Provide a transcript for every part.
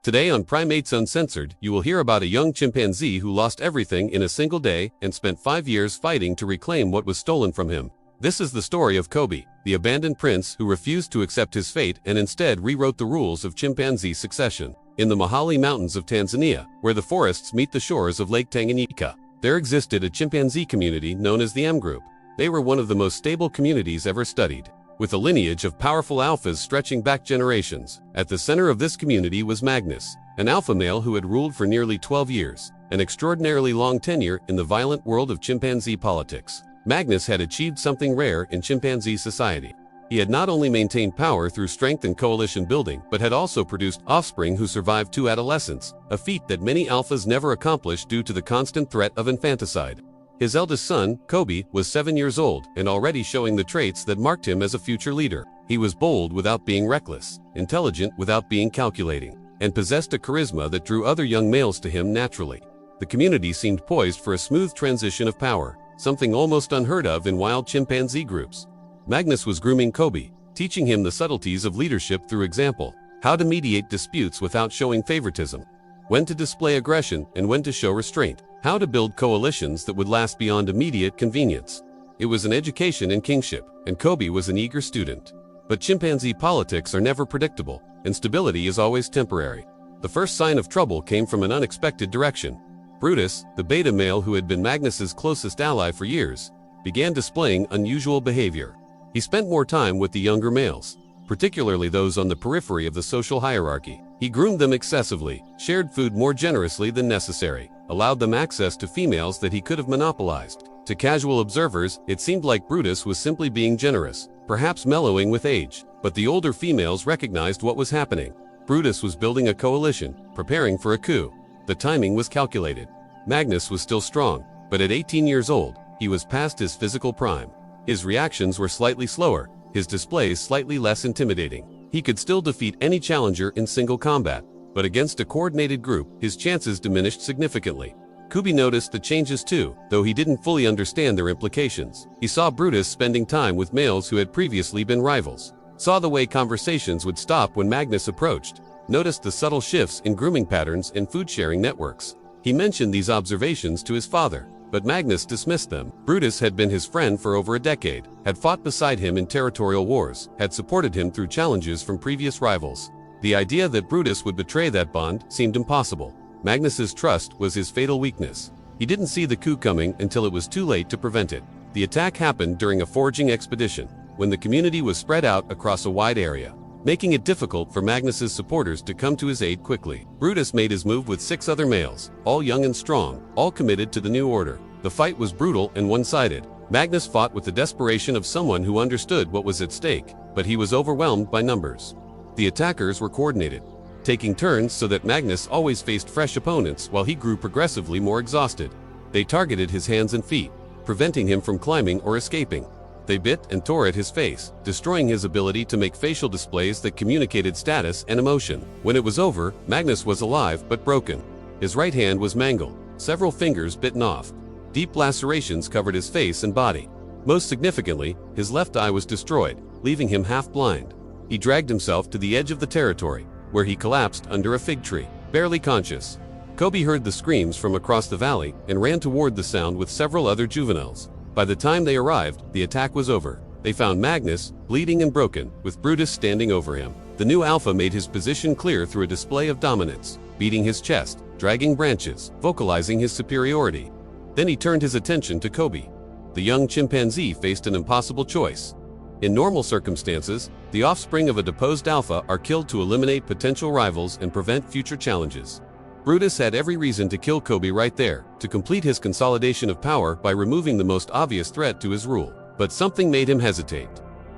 Today on Primates Uncensored, you will hear about a young chimpanzee who lost everything in a single day and spent 5 years fighting to reclaim what was stolen from him. This is the story of Kobe, the abandoned prince who refused to accept his fate and instead rewrote the rules of chimpanzee succession. In the Mahale Mountains of Tanzania, where the forests meet the shores of Lake Tanganyika, there existed a chimpanzee community known as the M group. They were one of the most stable communities ever studied, with a lineage of powerful alphas stretching back generations. At the center of this community was Magnus, an alpha male who had ruled for nearly 12 years, an extraordinarily long tenure in the violent world of chimpanzee politics. Magnus had achieved something rare in chimpanzee society. He had not only maintained power through strength and coalition building, but had also produced offspring who survived 2 adolescence, a feat that many alphas never accomplished due to the constant threat of infanticide. His eldest son, Kobe, was 7 years old and already showing the traits that marked him as a future leader. He was bold without being reckless, intelligent without being calculating, and possessed a charisma that drew other young males to him naturally. The community seemed poised for a smooth transition of power, something almost unheard of in wild chimpanzee groups. Magnus was grooming Kobe, teaching him the subtleties of leadership through example, how to mediate disputes without showing favoritism, when to display aggression and when to show restraint, how to build coalitions that would last beyond immediate convenience. It was an education in kingship, and Kobe was an eager student. But chimpanzee politics are never predictable, and stability is always temporary. The first sign of trouble came from an unexpected direction. Brutus, the beta male who had been Magnus's closest ally for years, began displaying unusual behavior. He spent more time with the younger males, particularly those on the periphery of the social hierarchy. He groomed them excessively, shared food more generously than necessary, allowed them access to females that he could have monopolized. To casual observers, it seemed like Brutus was simply being generous, perhaps mellowing with age, but the older females recognized what was happening. Brutus was building a coalition, preparing for a coup. The timing was calculated. Magnus was still strong, but at 18 years old, he was past his physical prime. His reactions were slightly slower, his displays slightly less intimidating. He could still defeat any challenger in single combat, but against a coordinated group, his chances diminished significantly. Kobe noticed the changes too, though he didn't fully understand their implications. He saw Brutus spending time with males who had previously been rivals, saw the way conversations would stop when Magnus approached, noticed the subtle shifts in grooming patterns and food-sharing networks. He mentioned these observations to his father, but Magnus dismissed them. Brutus had been his friend for over a decade, had fought beside him in territorial wars, had supported him through challenges from previous rivals. The idea that Brutus would betray that bond seemed impossible. Magnus's trust was his fatal weakness. He didn't see the coup coming until it was too late to prevent it. The attack happened during a foraging expedition, when the community was spread out across a wide area, making it difficult for Magnus's supporters to come to his aid quickly. Brutus made his move with 6 other males, all young and strong, all committed to the new order. The fight was brutal and one-sided. Magnus fought with the desperation of someone who understood what was at stake, but he was overwhelmed by numbers. The attackers were coordinated, taking turns so that Magnus always faced fresh opponents while he grew progressively more exhausted. They targeted his hands and feet, preventing him from climbing or escaping. They bit and tore at his face, destroying his ability to make facial displays that communicated status and emotion. When it was over, Magnus was alive but broken. His right hand was mangled, several fingers bitten off. Deep lacerations covered his face and body. Most significantly, his left eye was destroyed, leaving him half blind. He dragged himself to the edge of the territory, where he collapsed under a fig tree, barely conscious. Kobe heard the screams from across the valley and ran toward the sound with several other juveniles. By the time they arrived, the attack was over. They found Magnus, bleeding and broken, with Brutus standing over him. The new alpha made his position clear through a display of dominance, beating his chest, dragging branches, vocalizing his superiority. Then he turned his attention to Kobe. The young chimpanzee faced an impossible choice. In normal circumstances, the offspring of a deposed alpha are killed to eliminate potential rivals and prevent future challenges. Brutus had every reason to kill Kobe right there, to complete his consolidation of power by removing the most obvious threat to his rule. But something made him hesitate.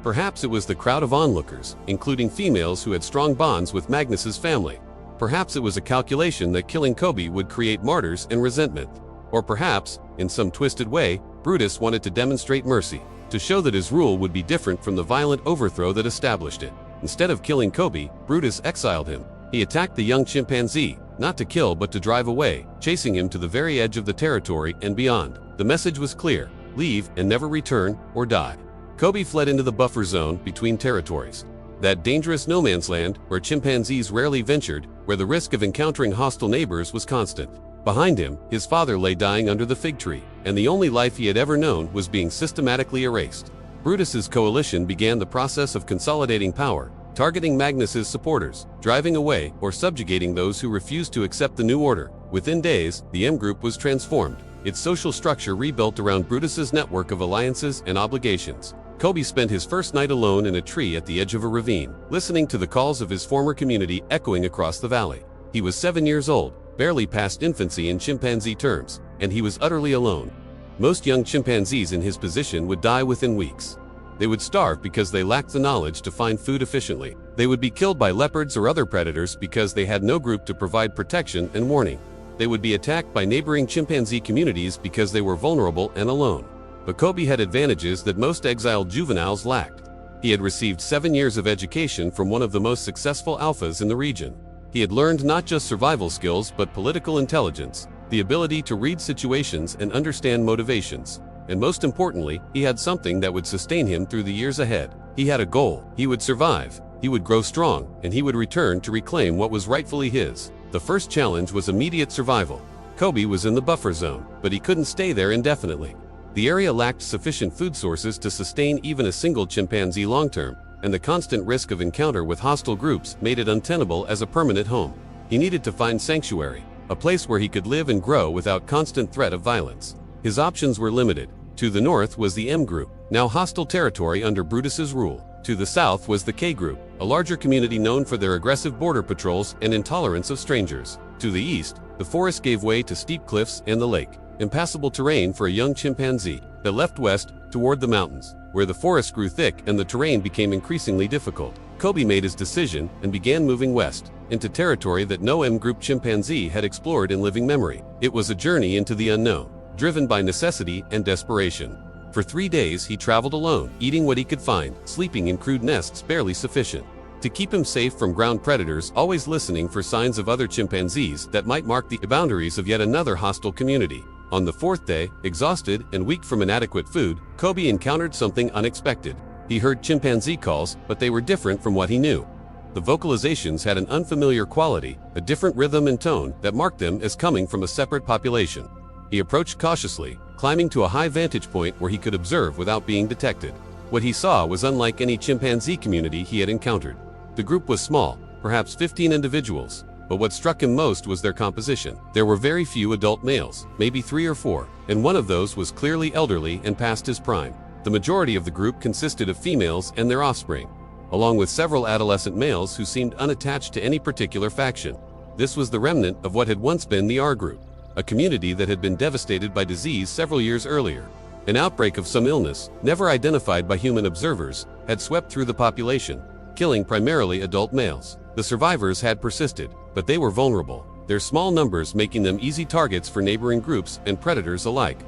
Perhaps it was the crowd of onlookers, including females who had strong bonds with Magnus's family. Perhaps it was a calculation that killing Kobe would create martyrs and resentment. Or perhaps, in some twisted way, Brutus wanted to demonstrate mercy, to show that his rule would be different from the violent overthrow that established it. Instead of killing Kobe, Brutus exiled him. He attacked the young chimpanzee, not to kill but to drive away, chasing him to the very edge of the territory and beyond. The message was clear: leave and never return, or die. Kobe fled into the buffer zone between territories. that dangerous no man's land where chimpanzees rarely ventured, where the risk of encountering hostile neighbors was constant. Behind him, his father lay dying under the fig tree, and the only life he had ever known was being systematically erased. Brutus's coalition began the process of consolidating power, targeting Magnus's supporters, driving away or subjugating those who refused to accept the new order. Within days, the M group was transformed, its social structure rebuilt around Brutus's network of alliances and obligations. Kobe spent his first night alone in a tree at the edge of a ravine, listening to the calls of his former community echoing across the valley. He was 7 years old, barely past infancy in chimpanzee terms, and he was utterly alone. Most young chimpanzees in his position would die within weeks. They would starve because they lacked the knowledge to find food efficiently. They would be killed by leopards or other predators because they had no group to provide protection and warning. They would be attacked by neighboring chimpanzee communities because they were vulnerable and alone. But Kobe had advantages that most exiled juveniles lacked. He had received 7 years of education from one of the most successful alphas in the region. He had learned not just survival skills but political intelligence, the ability to read situations and understand motivations. And most importantly, he had something that would sustain him through the years ahead. He had a goal. He would survive, he would grow strong, and he would return to reclaim what was rightfully his. The first challenge was immediate survival. Kobe was in the buffer zone, but he couldn't stay there indefinitely. The area lacked sufficient food sources to sustain even a single chimpanzee long-term, and the constant risk of encounter with hostile groups made it untenable as a permanent home. He needed to find sanctuary, a place where he could live and grow without constant threat of violence. His options were limited. To the north was the M group, now hostile territory under Brutus's rule. To the south was the K group, a larger community known for their aggressive border patrols and intolerance of strangers. To the east, the forest gave way to steep cliffs and the lake, impassable terrain for a young chimpanzee. That left west, toward the mountains, where the forest grew thick and the terrain became increasingly difficult. Kobe made his decision and began moving west, into territory that no M group chimpanzee had explored in living memory. It was a journey into the unknown, driven by necessity and desperation. For 3 days he traveled alone, eating what he could find, sleeping in crude nests barely sufficient to keep him safe from ground predators, always listening for signs of other chimpanzees that might mark the boundaries of yet another hostile community. On the 4th day, exhausted and weak from inadequate food, Kobe encountered something unexpected. He heard chimpanzee calls, but they were different from what he knew. The vocalizations had an unfamiliar quality, a different rhythm and tone that marked them as coming from a separate population. He approached cautiously, climbing to a high vantage point where he could observe without being detected. What he saw was unlike any chimpanzee community he had encountered. The group was small, perhaps 15 individuals, but what struck him most was their composition. There were very few adult males, maybe 3 or 4, and one of those was clearly elderly and past his prime. The majority of the group consisted of females and their offspring, along with several adolescent males who seemed unattached to any particular faction. This was the remnant of what had once been the R group, a community that had been devastated by disease several years earlier. An outbreak of some illness, never identified by human observers, had swept through the population, killing primarily adult males. The survivors had persisted, but they were vulnerable, their small numbers making them easy targets for neighboring groups and predators alike.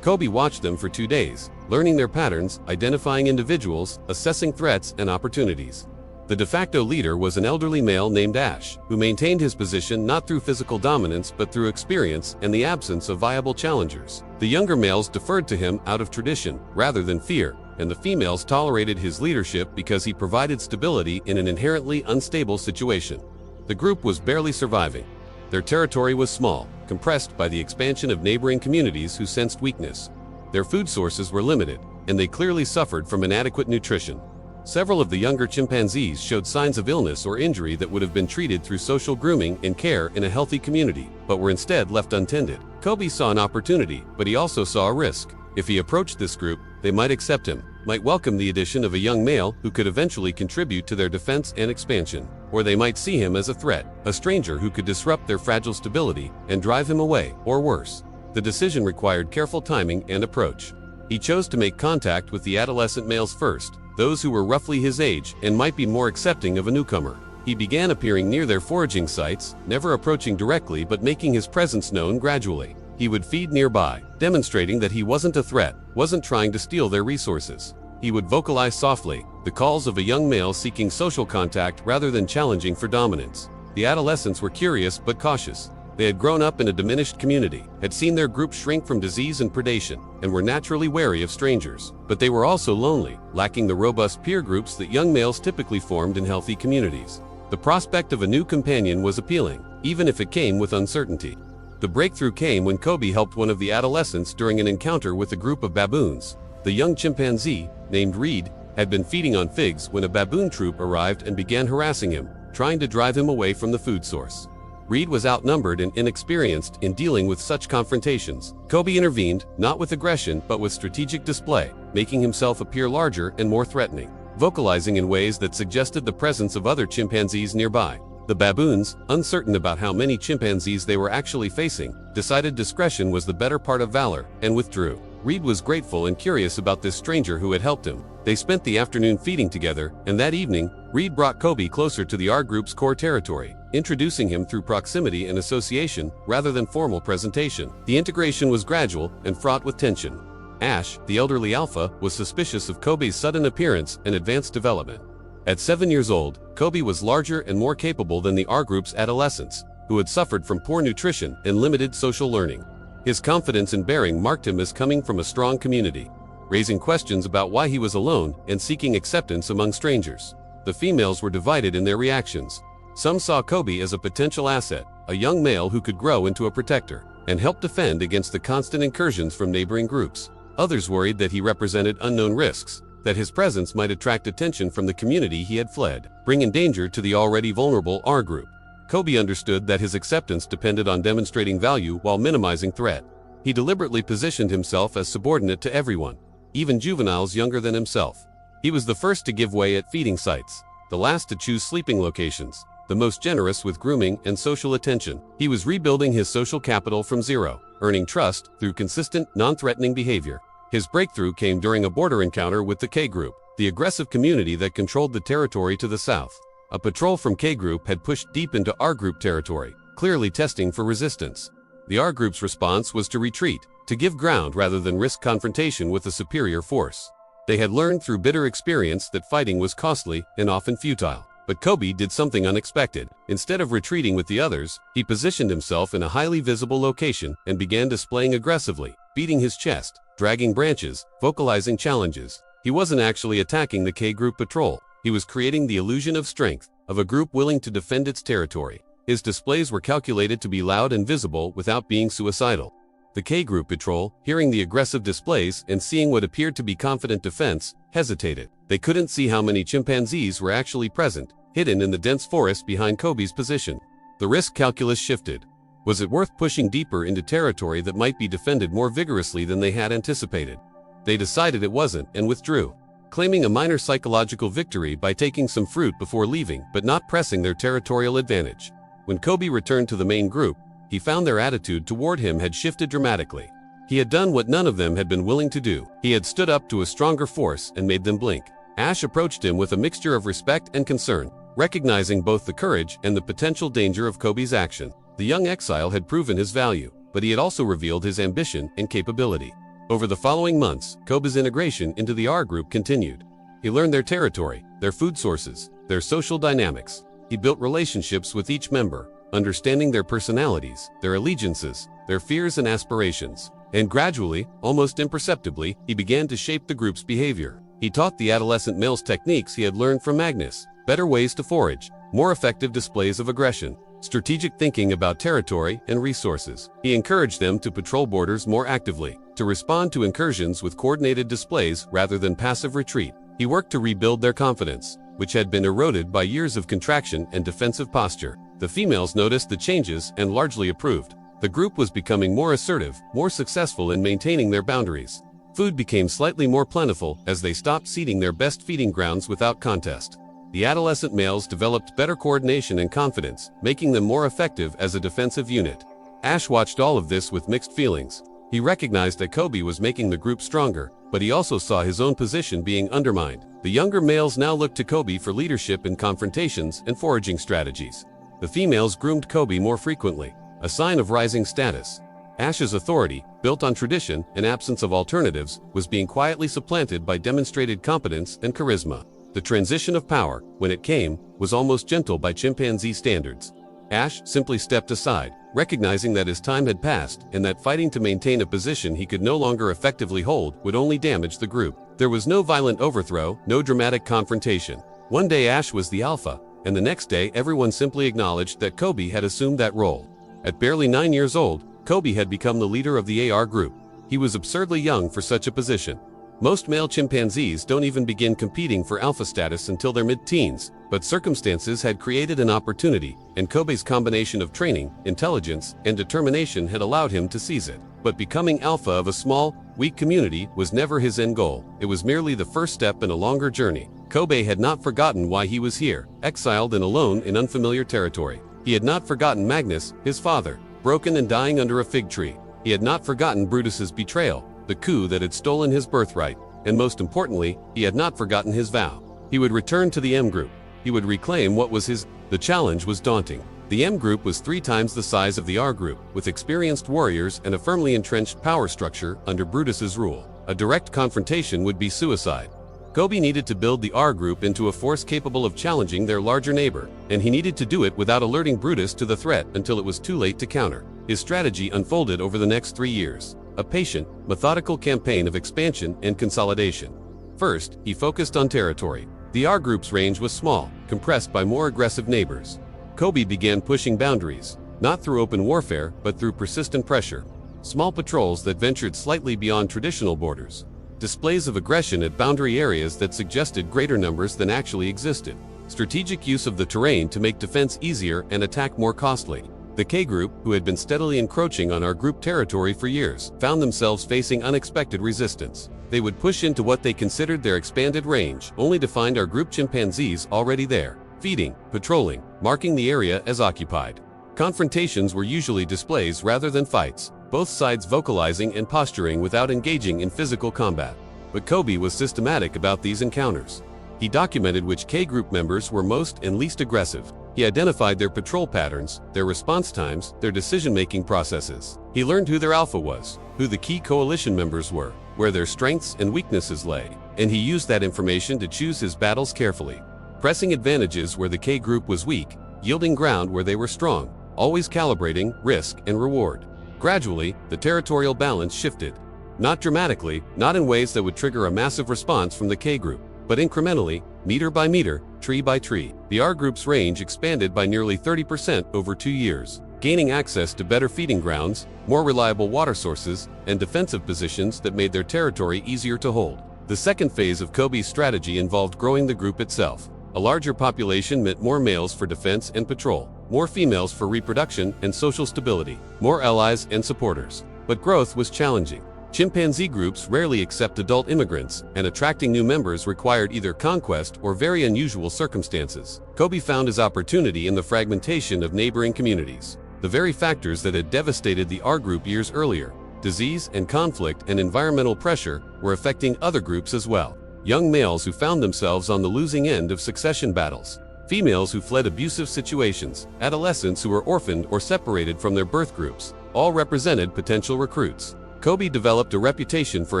Kobe watched them for 2 days, learning their patterns, identifying individuals, assessing threats and opportunities. The de facto leader was an elderly male named Ash, who maintained his position not through physical dominance but through experience and the absence of viable challengers. The younger males deferred to him out of tradition, rather than fear, and the females tolerated his leadership because he provided stability in an inherently unstable situation. The group was barely surviving. Their territory was small, compressed by the expansion of neighboring communities who sensed weakness. Their food sources were limited, and they clearly suffered from inadequate nutrition. Several of the younger chimpanzees showed signs of illness or injury that would have been treated through social grooming and care in a healthy community, but were instead left untended. Kobe saw an opportunity, but he also saw a risk. If he approached this group, they might accept him, might welcome the addition of a young male who could eventually contribute to their defense and expansion, or they might see him as a threat, a stranger who could disrupt their fragile stability and drive him away, or worse. The decision required careful timing and approach. He chose to make contact with the adolescent males first, those who were roughly his age and might be more accepting of a newcomer. He began appearing near their foraging sites, never approaching directly but making his presence known gradually. He would feed nearby, demonstrating that he wasn't a threat, wasn't trying to steal their resources. He would vocalize softly, the calls of a young male seeking social contact rather than challenging for dominance. The adolescents were curious but cautious. They had grown up in a diminished community, had seen their group shrink from disease and predation, and were naturally wary of strangers. But they were also lonely, lacking the robust peer groups that young males typically formed in healthy communities. The prospect of a new companion was appealing, even if it came with uncertainty. The breakthrough came when Kobe helped one of the adolescents during an encounter with a group of baboons. The young chimpanzee, named Reed, had been feeding on figs when a baboon troop arrived and began harassing him, trying to drive him away from the food source. Reed was outnumbered and inexperienced in dealing with such confrontations. Kobe intervened, not with aggression but with strategic display, making himself appear larger and more threatening, vocalizing in ways that suggested the presence of other chimpanzees nearby. The baboons, uncertain about how many chimpanzees they were actually facing, decided discretion was the better part of valor and withdrew. Reed was grateful and curious about this stranger who had helped him. They spent the afternoon feeding together, and that evening, Reed brought Kobe closer to the R group's core territory, introducing him through proximity and association rather than formal presentation. The integration was gradual and fraught with tension. Ash, the elderly alpha, was suspicious of Kobe's sudden appearance and advanced development. At 7 years old, Kobe was larger and more capable than the R group's adolescents, who had suffered from poor nutrition and limited social learning. His confidence and bearing marked him as coming from a strong community, raising questions about why he was alone and seeking acceptance among strangers. The females were divided in their reactions. Some saw Kobe as a potential asset, a young male who could grow into a protector and help defend against the constant incursions from neighboring groups. Others worried that he represented unknown risks, that his presence might attract attention from the community he had fled, bringing danger to the already vulnerable R group. Kobe understood that his acceptance depended on demonstrating value while minimizing threat. He deliberately positioned himself as subordinate to everyone, even juveniles younger than himself. He was the first to give way at feeding sites, the last to choose sleeping locations, the most generous with grooming and social attention. He was rebuilding his social capital from zero, earning trust through consistent, non-threatening behavior. His breakthrough came during a border encounter with the K group, the aggressive community that controlled the territory to the south. A patrol from K group had pushed deep into R group territory, clearly testing for resistance. The R group's response was to retreat, to give ground rather than risk confrontation with a superior force. They had learned through bitter experience that fighting was costly and often futile. But Kobe did something unexpected. Instead of retreating with the others, he positioned himself in a highly visible location and began displaying aggressively, beating his chest, dragging branches, vocalizing challenges. He wasn't actually attacking the K group patrol. He was creating the illusion of strength, of a group willing to defend its territory. His displays were calculated to be loud and visible without being suicidal. The K group patrol, hearing the aggressive displays and seeing what appeared to be confident defense, hesitated. They couldn't see how many chimpanzees were actually present, hidden in the dense forest behind Kobe's position. The risk calculus shifted. Was it worth pushing deeper into territory that might be defended more vigorously than they had anticipated? They decided it wasn't and withdrew, claiming a minor psychological victory by taking some fruit before leaving but not pressing their territorial advantage. When Kobe returned to the main group, he found their attitude toward him had shifted dramatically. He had done what none of them had been willing to do. He had stood up to a stronger force and made them blink. Ash approached him with a mixture of respect and concern, recognizing both the courage and the potential danger of Kobe's action. The young exile had proven his value, but he had also revealed his ambition and capability. Over the following months, Kobe's integration into the R group continued. He learned their territory, their food sources, their social dynamics. He built relationships with each member, understanding their personalities, their allegiances, their fears and aspirations. And gradually, almost imperceptibly, he began to shape the group's behavior. He taught the adolescent males techniques he had learned from Magnus, better ways to forage, more effective displays of aggression, strategic thinking about territory and resources. He encouraged them to patrol borders more actively, to respond to incursions with coordinated displays rather than passive retreat. He worked to rebuild their confidence, which had been eroded by years of contraction and defensive posture. The females noticed the changes and largely approved. The group was becoming more assertive, more successful in maintaining their boundaries. Food became slightly more plentiful as they stopped seeding their best feeding grounds without contest. The adolescent males developed better coordination and confidence, making them more effective as a defensive unit. Ash watched all of this with mixed feelings. He recognized that Kobe was making the group stronger, but he also saw his own position being undermined. The younger males now looked to Kobe for leadership in confrontations and foraging strategies. The females groomed Kobe more frequently, a sign of rising status. Ash's authority, built on tradition and absence of alternatives, was being quietly supplanted by demonstrated competence and charisma. The transition of power, when it came, was almost gentle by chimpanzee standards. Ash simply stepped aside, recognizing that his time had passed and that fighting to maintain a position he could no longer effectively hold would only damage the group. There was no violent overthrow, no dramatic confrontation. One day Ash was the alpha, and the next day everyone simply acknowledged that Kobe had assumed that role. At barely 9 years old, Kobe had become the leader of the AR group. He was absurdly young for such a position. Most male chimpanzees don't even begin competing for alpha status until their mid-teens, but circumstances had created an opportunity, and Kobe's combination of training, intelligence, and determination had allowed him to seize it. But becoming alpha of a small, weak community was never his end goal. It was merely the first step in a longer journey. Kobe had not forgotten why he was here, exiled and alone in unfamiliar territory. He had not forgotten Magnus, his father, broken and dying under a fig tree. He had not forgotten Brutus's betrayal, the coup that had stolen his birthright, and most importantly, he had not forgotten his vow. He would return to the M group. He would reclaim what was his. The challenge was daunting. The M group was 3 times the size of the R group, with experienced warriors and a firmly entrenched power structure under Brutus's rule. A direct confrontation would be suicide. Kobe needed to build the R group into a force capable of challenging their larger neighbor, and he needed to do it without alerting Brutus to the threat until it was too late to counter. His strategy unfolded over the next 3 years, a patient, methodical campaign of expansion and consolidation. First, he focused on territory. The R group's range was small, compressed by more aggressive neighbors. Kobe began pushing boundaries, not through open warfare, but through persistent pressure. Small patrols that ventured slightly beyond traditional borders. Displays of aggression at boundary areas that suggested greater numbers than actually existed. Strategic use of the terrain to make defense easier and attack more costly. The K group, who had been steadily encroaching on our group territory for years, found themselves facing unexpected resistance. They would push into what they considered their expanded range, only to find our group chimpanzees already there, feeding, patrolling, marking the area as occupied. Confrontations were usually displays rather than fights, both sides vocalizing and posturing without engaging in physical combat. But Kobe was systematic about these encounters. He documented which K group members were most and least aggressive. He identified their patrol patterns, their response times, their decision-making processes. He learned who their alpha was, who the key coalition members were, where their strengths and weaknesses lay, and he used that information to choose his battles carefully, pressing advantages where the K group was weak, yielding ground where they were strong, always calibrating risk and reward. Gradually, the territorial balance shifted. Not dramatically, not in ways that would trigger a massive response from the K group, but incrementally, meter by meter, tree by tree. The R group's range expanded by nearly 30% over 2 years, gaining access to better feeding grounds, more reliable water sources, and defensive positions that made their territory easier to hold. The second phase of Kobe's strategy involved growing the group itself. A larger population meant more males for defense and patrol, more females for reproduction and social stability, more allies and supporters. But growth was challenging. Chimpanzee groups rarely accept adult immigrants, and attracting new members required either conquest or very unusual circumstances. Kobe found his opportunity in the fragmentation of neighboring communities. The very factors that had devastated the R group years earlier, disease and conflict and environmental pressure, were affecting other groups as well. Young males who found themselves on the losing end of succession battles, females who fled abusive situations, adolescents who were orphaned or separated from their birth groups, all represented potential recruits. Kobe developed a reputation for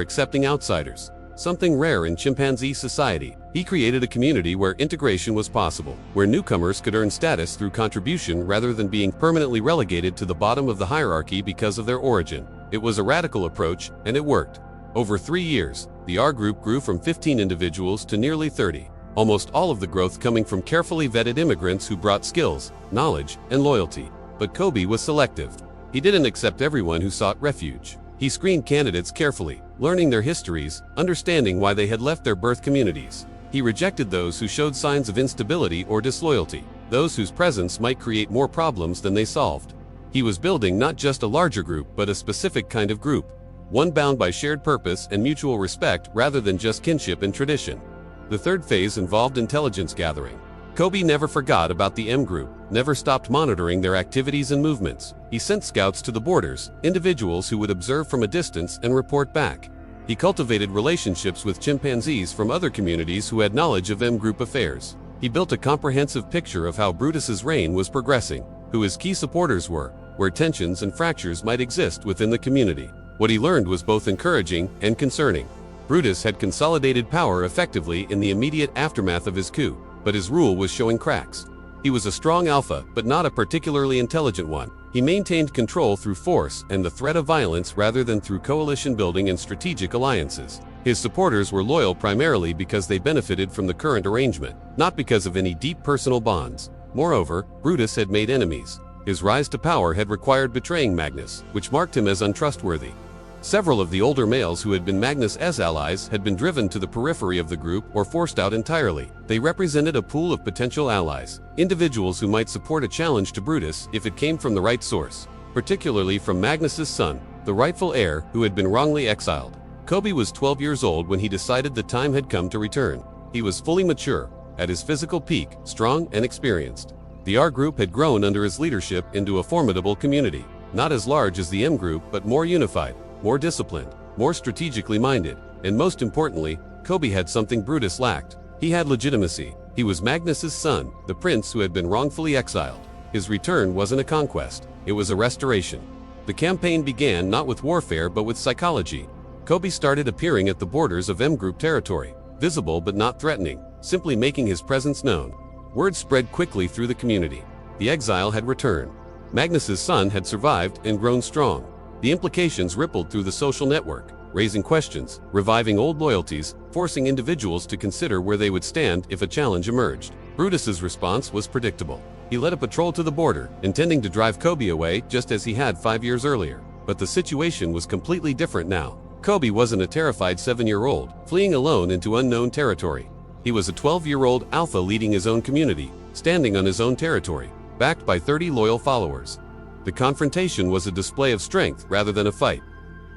accepting outsiders, something rare in chimpanzee society. He created a community where integration was possible, where newcomers could earn status through contribution rather than being permanently relegated to the bottom of the hierarchy because of their origin. It was a radical approach, and it worked. Over 3 years, the R group grew from 15 individuals to nearly 30, almost all of the growth coming from carefully vetted immigrants who brought skills, knowledge, and loyalty. But Kobe was selective. He didn't accept everyone who sought refuge. He screened candidates carefully, learning their histories, understanding why they had left their birth communities. He rejected those who showed signs of instability or disloyalty, those whose presence might create more problems than they solved. He was building not just a larger group but a specific kind of group, one bound by shared purpose and mutual respect rather than just kinship and tradition. The third phase involved intelligence gathering. Kobe never forgot about the M group, never stopped monitoring their activities and movements. He sent scouts to the borders, individuals who would observe from a distance and report back. He cultivated relationships with chimpanzees from other communities who had knowledge of M group affairs. He built a comprehensive picture of how Brutus's reign was progressing, who his key supporters were, where tensions and fractures might exist within the community. What he learned was both encouraging and concerning. Brutus had consolidated power effectively in the immediate aftermath of his coup, but his rule was showing cracks. He was a strong alpha, but not a particularly intelligent one. He maintained control through force and the threat of violence rather than through coalition building and strategic alliances. His supporters were loyal primarily because they benefited from the current arrangement, not because of any deep personal bonds. Moreover, Brutus had made enemies. His rise to power had required betraying Magnus, which marked him as untrustworthy. Several of the older males who had been Magnus' allies had been driven to the periphery of the group or forced out entirely. They represented a pool of potential allies, individuals who might support a challenge to Brutus if it came from the right source, particularly from Magnus' son, the rightful heir who had been wrongly exiled. Kobe was 12 years old when he decided the time had come to return. He was fully mature, at his physical peak, strong and experienced. The R group had grown under his leadership into a formidable community, not as large as the M group but more unified, more disciplined, more strategically minded, and most importantly, Kobe had something Brutus lacked. He had legitimacy. He was Magnus' son, the prince who had been wrongfully exiled. His return wasn't a conquest, it was a restoration. The campaign began not with warfare but with psychology. Kobe started appearing at the borders of M group territory, visible but not threatening, simply making his presence known. Word spread quickly through the community. The exile had returned. Magnus' son had survived and grown strong. The implications rippled through the social network, raising questions, reviving old loyalties, forcing individuals to consider where they would stand if a challenge emerged. Brutus's response was predictable. He led a patrol to the border, intending to drive Kobe away just as he had 5 years earlier. But the situation was completely different now. Kobe wasn't a terrified 7-year-old, fleeing alone into unknown territory. He was a 12-year-old alpha leading his own community, standing on his own territory, backed by 30 loyal followers. The confrontation was a display of strength rather than a fight.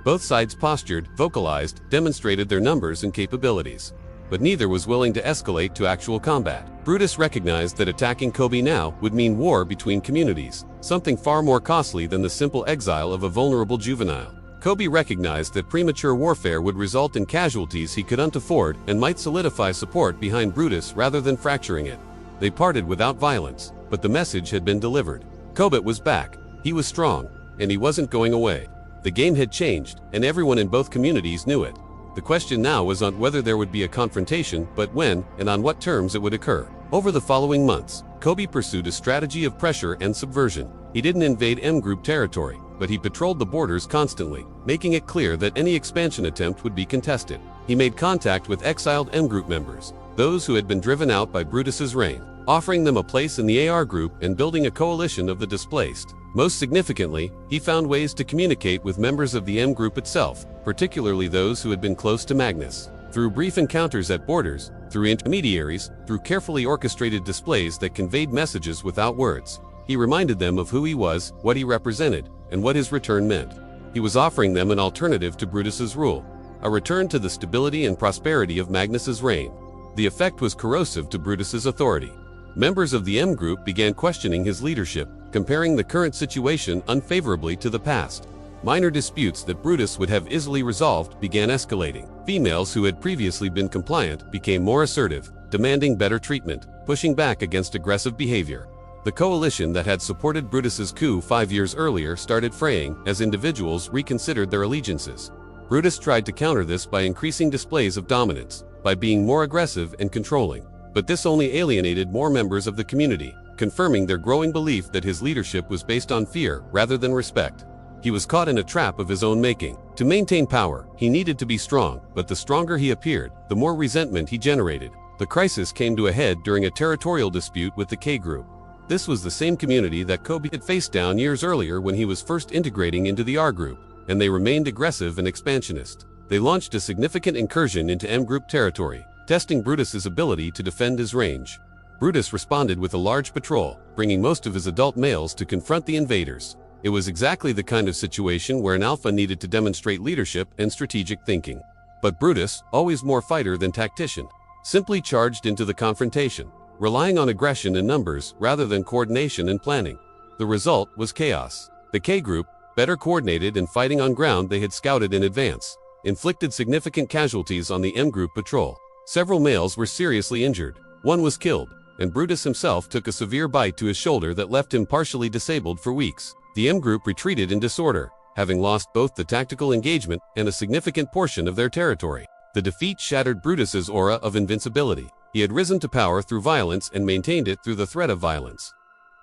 Both sides postured, vocalized, demonstrated their numbers and capabilities. But neither was willing to escalate to actual combat. Brutus recognized that attacking Kobe now would mean war between communities, something far more costly than the simple exile of a vulnerable juvenile. Kobe recognized that premature warfare would result in casualties he couldn't afford and might solidify support behind Brutus rather than fracturing it. They parted without violence, but the message had been delivered. Kobe was back. He was strong, and he wasn't going away. The game had changed, and everyone in both communities knew it. The question now was not whether there would be a confrontation, but when and on what terms it would occur. Over the following months, Kobe pursued a strategy of pressure and subversion. He didn't invade M group territory, but he patrolled the borders constantly, making it clear that any expansion attempt would be contested. He made contact with exiled M group members, those who had been driven out by Brutus's reign, offering them a place in the AR group and building a coalition of the displaced. Most significantly, he found ways to communicate with members of the M group itself, particularly those who had been close to Magnus. Through brief encounters at borders, through intermediaries, through carefully orchestrated displays that conveyed messages without words, he reminded them of who he was, what he represented, and what his return meant. He was offering them an alternative to Brutus's rule, a return to the stability and prosperity of Magnus's reign. The effect was corrosive to Brutus's authority. Members of the M group began questioning his leadership, comparing the current situation unfavorably to the past. Minor disputes that Brutus would have easily resolved began escalating. Females who had previously been compliant became more assertive, demanding better treatment, pushing back against aggressive behavior. The coalition that had supported Brutus's coup 5 years earlier started fraying as individuals reconsidered their allegiances. Brutus tried to counter this by increasing displays of dominance, by being more aggressive and controlling. But this only alienated more members of the community, confirming their growing belief that his leadership was based on fear rather than respect. He was caught in a trap of his own making. To maintain power, he needed to be strong, but the stronger he appeared, the more resentment he generated. The crisis came to a head during a territorial dispute with the K group. This was the same community that Kobe had faced down years earlier when he was first integrating into the R group, and they remained aggressive and expansionist. They launched a significant incursion into M group territory, testing Brutus's ability to defend his range. Brutus responded with a large patrol, bringing most of his adult males to confront the invaders. It was exactly the kind of situation where an alpha needed to demonstrate leadership and strategic thinking. But Brutus, always more fighter than tactician, simply charged into the confrontation, relying on aggression and numbers rather than coordination and planning. The result was chaos. The K group, better coordinated and fighting on ground they had scouted in advance, inflicted significant casualties on the M group patrol. Several males were seriously injured. One was killed, and Brutus himself took a severe bite to his shoulder that left him partially disabled for weeks. The M group retreated in disorder, having lost both the tactical engagement and a significant portion of their territory. The defeat shattered Brutus's aura of invincibility. He had risen to power through violence and maintained it through the threat of violence.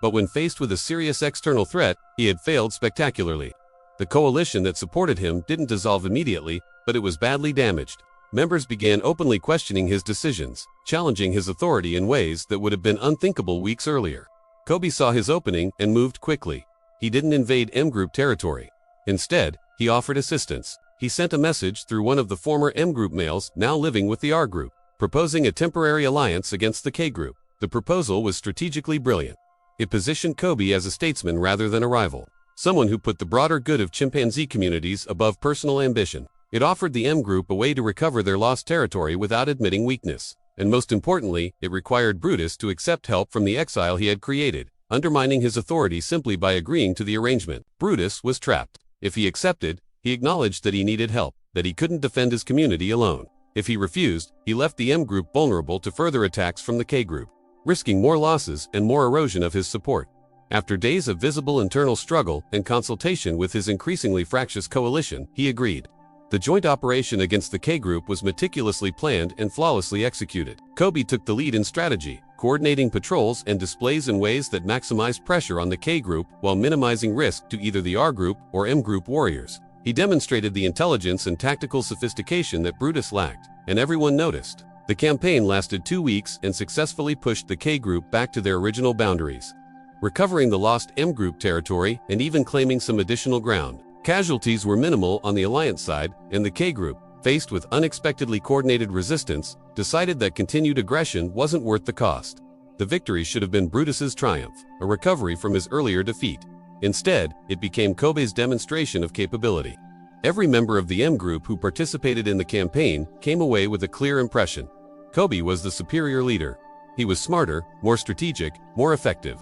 But when faced with a serious external threat, he had failed spectacularly. The coalition that supported him didn't dissolve immediately, but it was badly damaged. Members began openly questioning his decisions, challenging his authority in ways that would have been unthinkable weeks earlier. Kobe saw his opening and moved quickly. He didn't invade M Group territory. Instead, he offered assistance. He sent a message through one of the former M Group males now living with the R Group, proposing a temporary alliance against the K Group. The proposal was strategically brilliant. It positioned Kobe as a statesman rather than a rival, someone who put the broader good of chimpanzee communities above personal ambition. It offered the M Group a way to recover their lost territory without admitting weakness. And most importantly, it required Brutus to accept help from the exile he had created, undermining his authority simply by agreeing to the arrangement. Brutus was trapped. If he accepted, he acknowledged that he needed help, that he couldn't defend his community alone. If he refused, he left the M Group vulnerable to further attacks from the K Group, risking more losses and more erosion of his support. After days of visible internal struggle and consultation with his increasingly fractious coalition, he agreed. The joint operation against the K Group was meticulously planned and flawlessly executed. Kobe took the lead in strategy, coordinating patrols and displays in ways that maximized pressure on the K Group while minimizing risk to either the R Group or M Group warriors. He demonstrated the intelligence and tactical sophistication that Brutus lacked, and everyone noticed. The campaign lasted 2 weeks and successfully pushed the K Group back to their original boundaries, recovering the lost M Group territory and even claiming some additional ground. Casualties were minimal on the Alliance side, and the K Group, faced with unexpectedly coordinated resistance, decided that continued aggression wasn't worth the cost. The victory should have been Brutus's triumph, a recovery from his earlier defeat. Instead, it became Kobe's demonstration of capability. Every member of the M Group who participated in the campaign came away with a clear impression. Kobe was the superior leader. He was smarter, more strategic, more effective.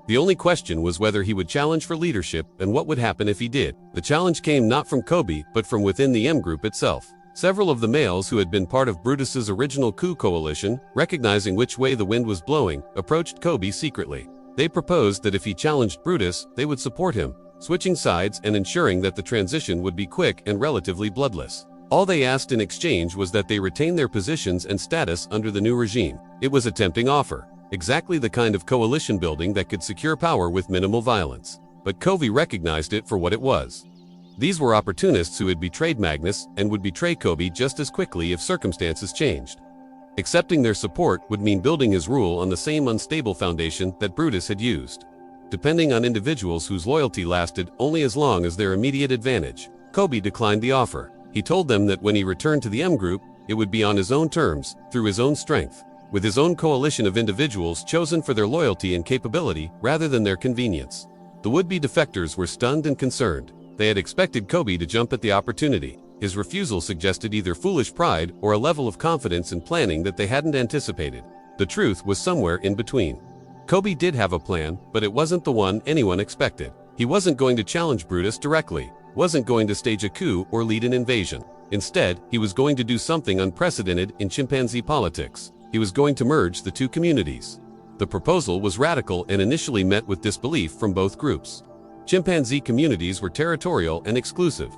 The only question was whether he would challenge for leadership and what would happen if he did. The challenge came not from Kobe, but from within the M Group itself. Several of the males who had been part of Brutus's original coup coalition, recognizing which way the wind was blowing, approached Kobe secretly. They proposed that if he challenged Brutus, they would support him, switching sides and ensuring that the transition would be quick and relatively bloodless. All they asked in exchange was that they retain their positions and status under the new regime. It was a tempting offer, exactly the kind of coalition building that could secure power with minimal violence. But Kobe recognized it for what it was. These were opportunists who had betrayed Magnus and would betray Kobe just as quickly if circumstances changed. Accepting their support would mean building his rule on the same unstable foundation that Brutus had used, depending on individuals whose loyalty lasted only as long as their immediate advantage. Kobe declined the offer. He told them that when he returned to the M Group, it would be on his own terms, through his own strength, with his own coalition of individuals chosen for their loyalty and capability rather than their convenience. The would-be defectors were stunned and concerned. They had expected Kobe to jump at the opportunity. His refusal suggested either foolish pride or a level of confidence in planning that they hadn't anticipated. The truth was somewhere in between. Kobe did have a plan, but it wasn't the one anyone expected. He wasn't going to challenge Brutus directly, wasn't going to stage a coup or lead an invasion. Instead, he was going to do something unprecedented in chimpanzee politics. He was going to merge the two communities. The proposal was radical and initially met with disbelief from both groups. Chimpanzee communities were territorial and exclusive.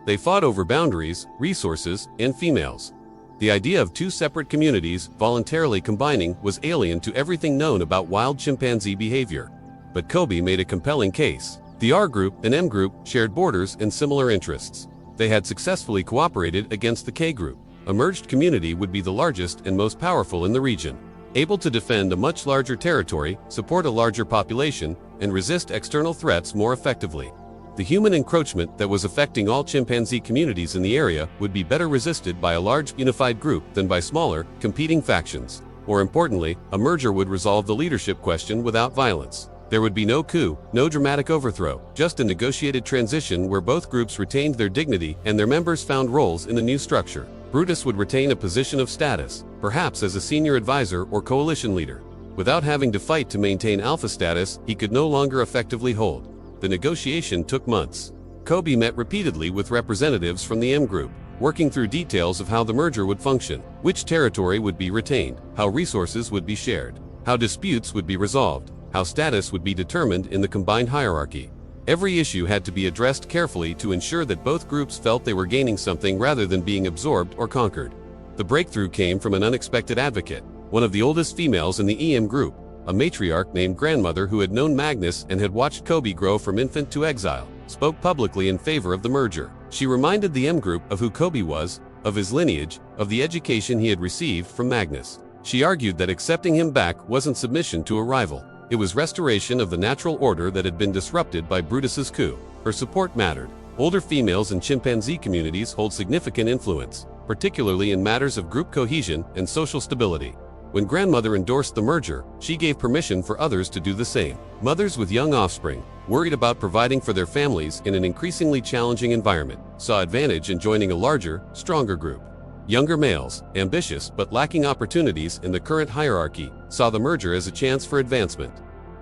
They fought over boundaries, resources, and females. The idea of two separate communities voluntarily combining was alien to everything known about wild chimpanzee behavior. But Kobe made a compelling case. The R Group and M Group shared borders and similar interests. They had successfully cooperated against the K Group. A merged community would be the largest and most powerful in the region, able to defend a much larger territory, support a larger population, and resist external threats more effectively. The human encroachment that was affecting all chimpanzee communities in the area would be better resisted by a large unified group than by smaller, competing factions. More importantly, a merger would resolve the leadership question without violence. There would be no coup, no dramatic overthrow, just a negotiated transition where both groups retained their dignity and their members found roles in the new structure. Brutus would retain a position of status, perhaps as a senior advisor or coalition leader. Without having to fight to maintain alpha status, he could no longer effectively hold. The negotiation took months. Kobe met repeatedly with representatives from the M Group, working through details of how the merger would function, which territory would be retained, how resources would be shared, how disputes would be resolved, how status would be determined in the combined hierarchy. Every issue had to be addressed carefully to ensure that both groups felt they were gaining something rather than being absorbed or conquered. The breakthrough came from an unexpected advocate, one of the oldest females in the EM group, a matriarch named Grandmother who had known Magnus and had watched Kobe grow from infant to exile, spoke publicly in favor of the merger. She reminded the M group of who Kobe was, of his lineage, of the education he had received from Magnus. She argued that accepting him back wasn't submission to a rival. It was restoration of the natural order that had been disrupted by Brutus's coup. Her support mattered. Older females in chimpanzee communities hold significant influence, particularly in matters of group cohesion and social stability. When Grandmother endorsed the merger, she gave permission for others to do the same. Mothers with young offspring, worried about providing for their families in an increasingly challenging environment, saw advantage in joining a larger, stronger group. Younger males, ambitious but lacking opportunities in the current hierarchy, saw the merger as a chance for advancement.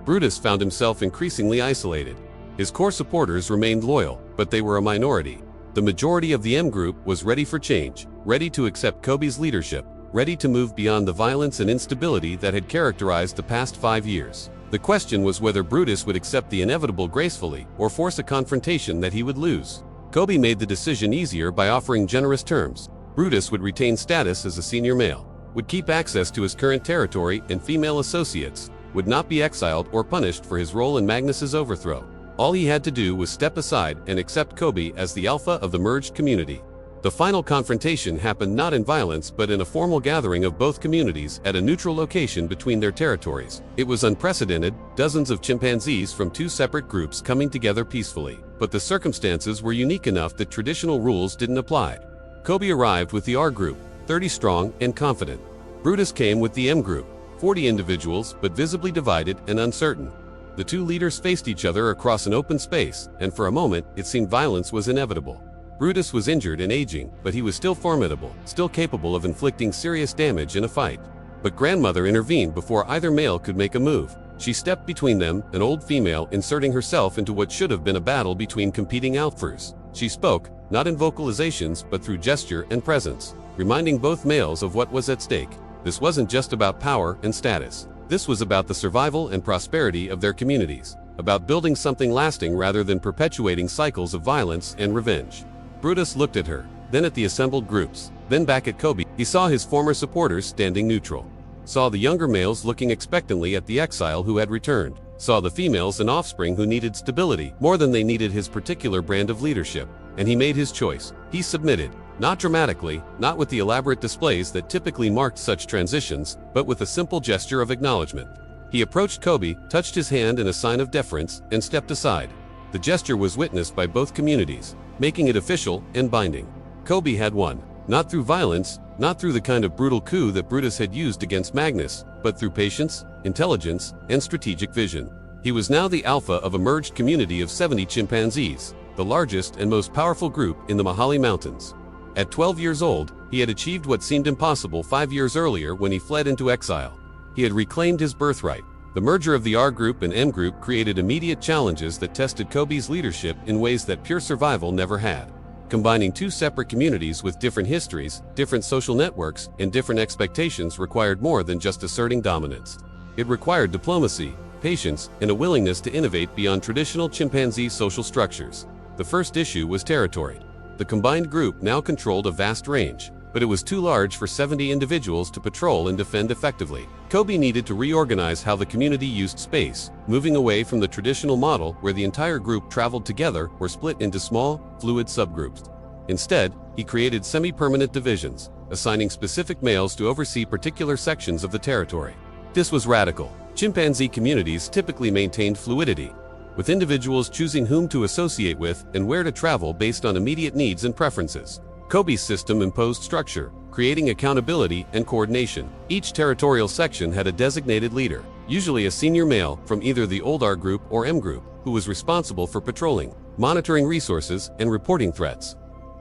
Brutus found himself increasingly isolated. His core supporters remained loyal, but they were a minority. The majority of the M group was ready for change, ready to accept Kobe's leadership, ready to move beyond the violence and instability that had characterized the past 5 years. The question was whether Brutus would accept the inevitable gracefully or force a confrontation that he would lose. Kobe made the decision easier by offering generous terms. Brutus would retain status as a senior male, would keep access to his current territory and female associates, would not be exiled or punished for his role in Magnus's overthrow. All he had to do was step aside and accept Kobe as the alpha of the merged community. The final confrontation happened not in violence but in a formal gathering of both communities at a neutral location between their territories. It was unprecedented, dozens of chimpanzees from two separate groups coming together peacefully. But the circumstances were unique enough that traditional rules didn't apply. Kobe arrived with the R group, 30 strong and confident. Brutus came with the M group, 40 individuals but visibly divided and uncertain. The two leaders faced each other across an open space, and for a moment it seemed violence was inevitable. Brutus was injured and aging, but he was still formidable, still capable of inflicting serious damage in a fight. But Grandmother intervened before either male could make a move. She stepped between them, an old female inserting herself into what should have been a battle between competing alphas. She spoke, not in vocalizations but through gesture and presence, reminding both males of what was at stake. This wasn't just about power and status. This was about the survival and prosperity of their communities, about building something lasting rather than perpetuating cycles of violence and revenge. Brutus looked at her, then at the assembled groups, then back at Kobe. He saw his former supporters standing neutral, saw the younger males looking expectantly at the exile who had returned, saw the females and offspring who needed stability more than they needed his particular brand of leadership. And he made his choice. He submitted, not dramatically, not with the elaborate displays that typically marked such transitions, but with a simple gesture of acknowledgement. He approached Kobe, touched his hand in a sign of deference, and stepped aside. The gesture was witnessed by both communities, making it official and binding. Kobe had won, not through violence, not through the kind of brutal coup that Brutus had used against Magnus, but through patience, intelligence, and strategic vision. He was now the alpha of a merged community of 70 chimpanzees, the largest and most powerful group in the Mahale Mountains. At 12 years old, he had achieved what seemed impossible 5 years earlier when he fled into exile. He had reclaimed his birthright. The merger of the R group and M group created immediate challenges that tested Kobe's leadership in ways that pure survival never had. Combining two separate communities with different histories, different social networks, and different expectations required more than just asserting dominance. It required diplomacy, patience, and a willingness to innovate beyond traditional chimpanzee social structures. The first issue was territory. The combined group now controlled a vast range, but it was too large for 70 individuals to patrol and defend effectively. Kobe needed to reorganize how the community used space, moving away from the traditional model where the entire group traveled together or split into small, fluid subgroups. Instead, he created semi-permanent divisions, assigning specific males to oversee particular sections of the territory. This was radical. Chimpanzee communities typically maintained fluidity, with individuals choosing whom to associate with and where to travel based on immediate needs and preferences. Kobe's system imposed structure, creating accountability and coordination. Each territorial section had a designated leader, usually a senior male from either the old R group or M group, who was responsible for patrolling, monitoring resources, and reporting threats.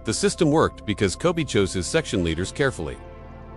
The system worked because Kobe chose his section leaders carefully,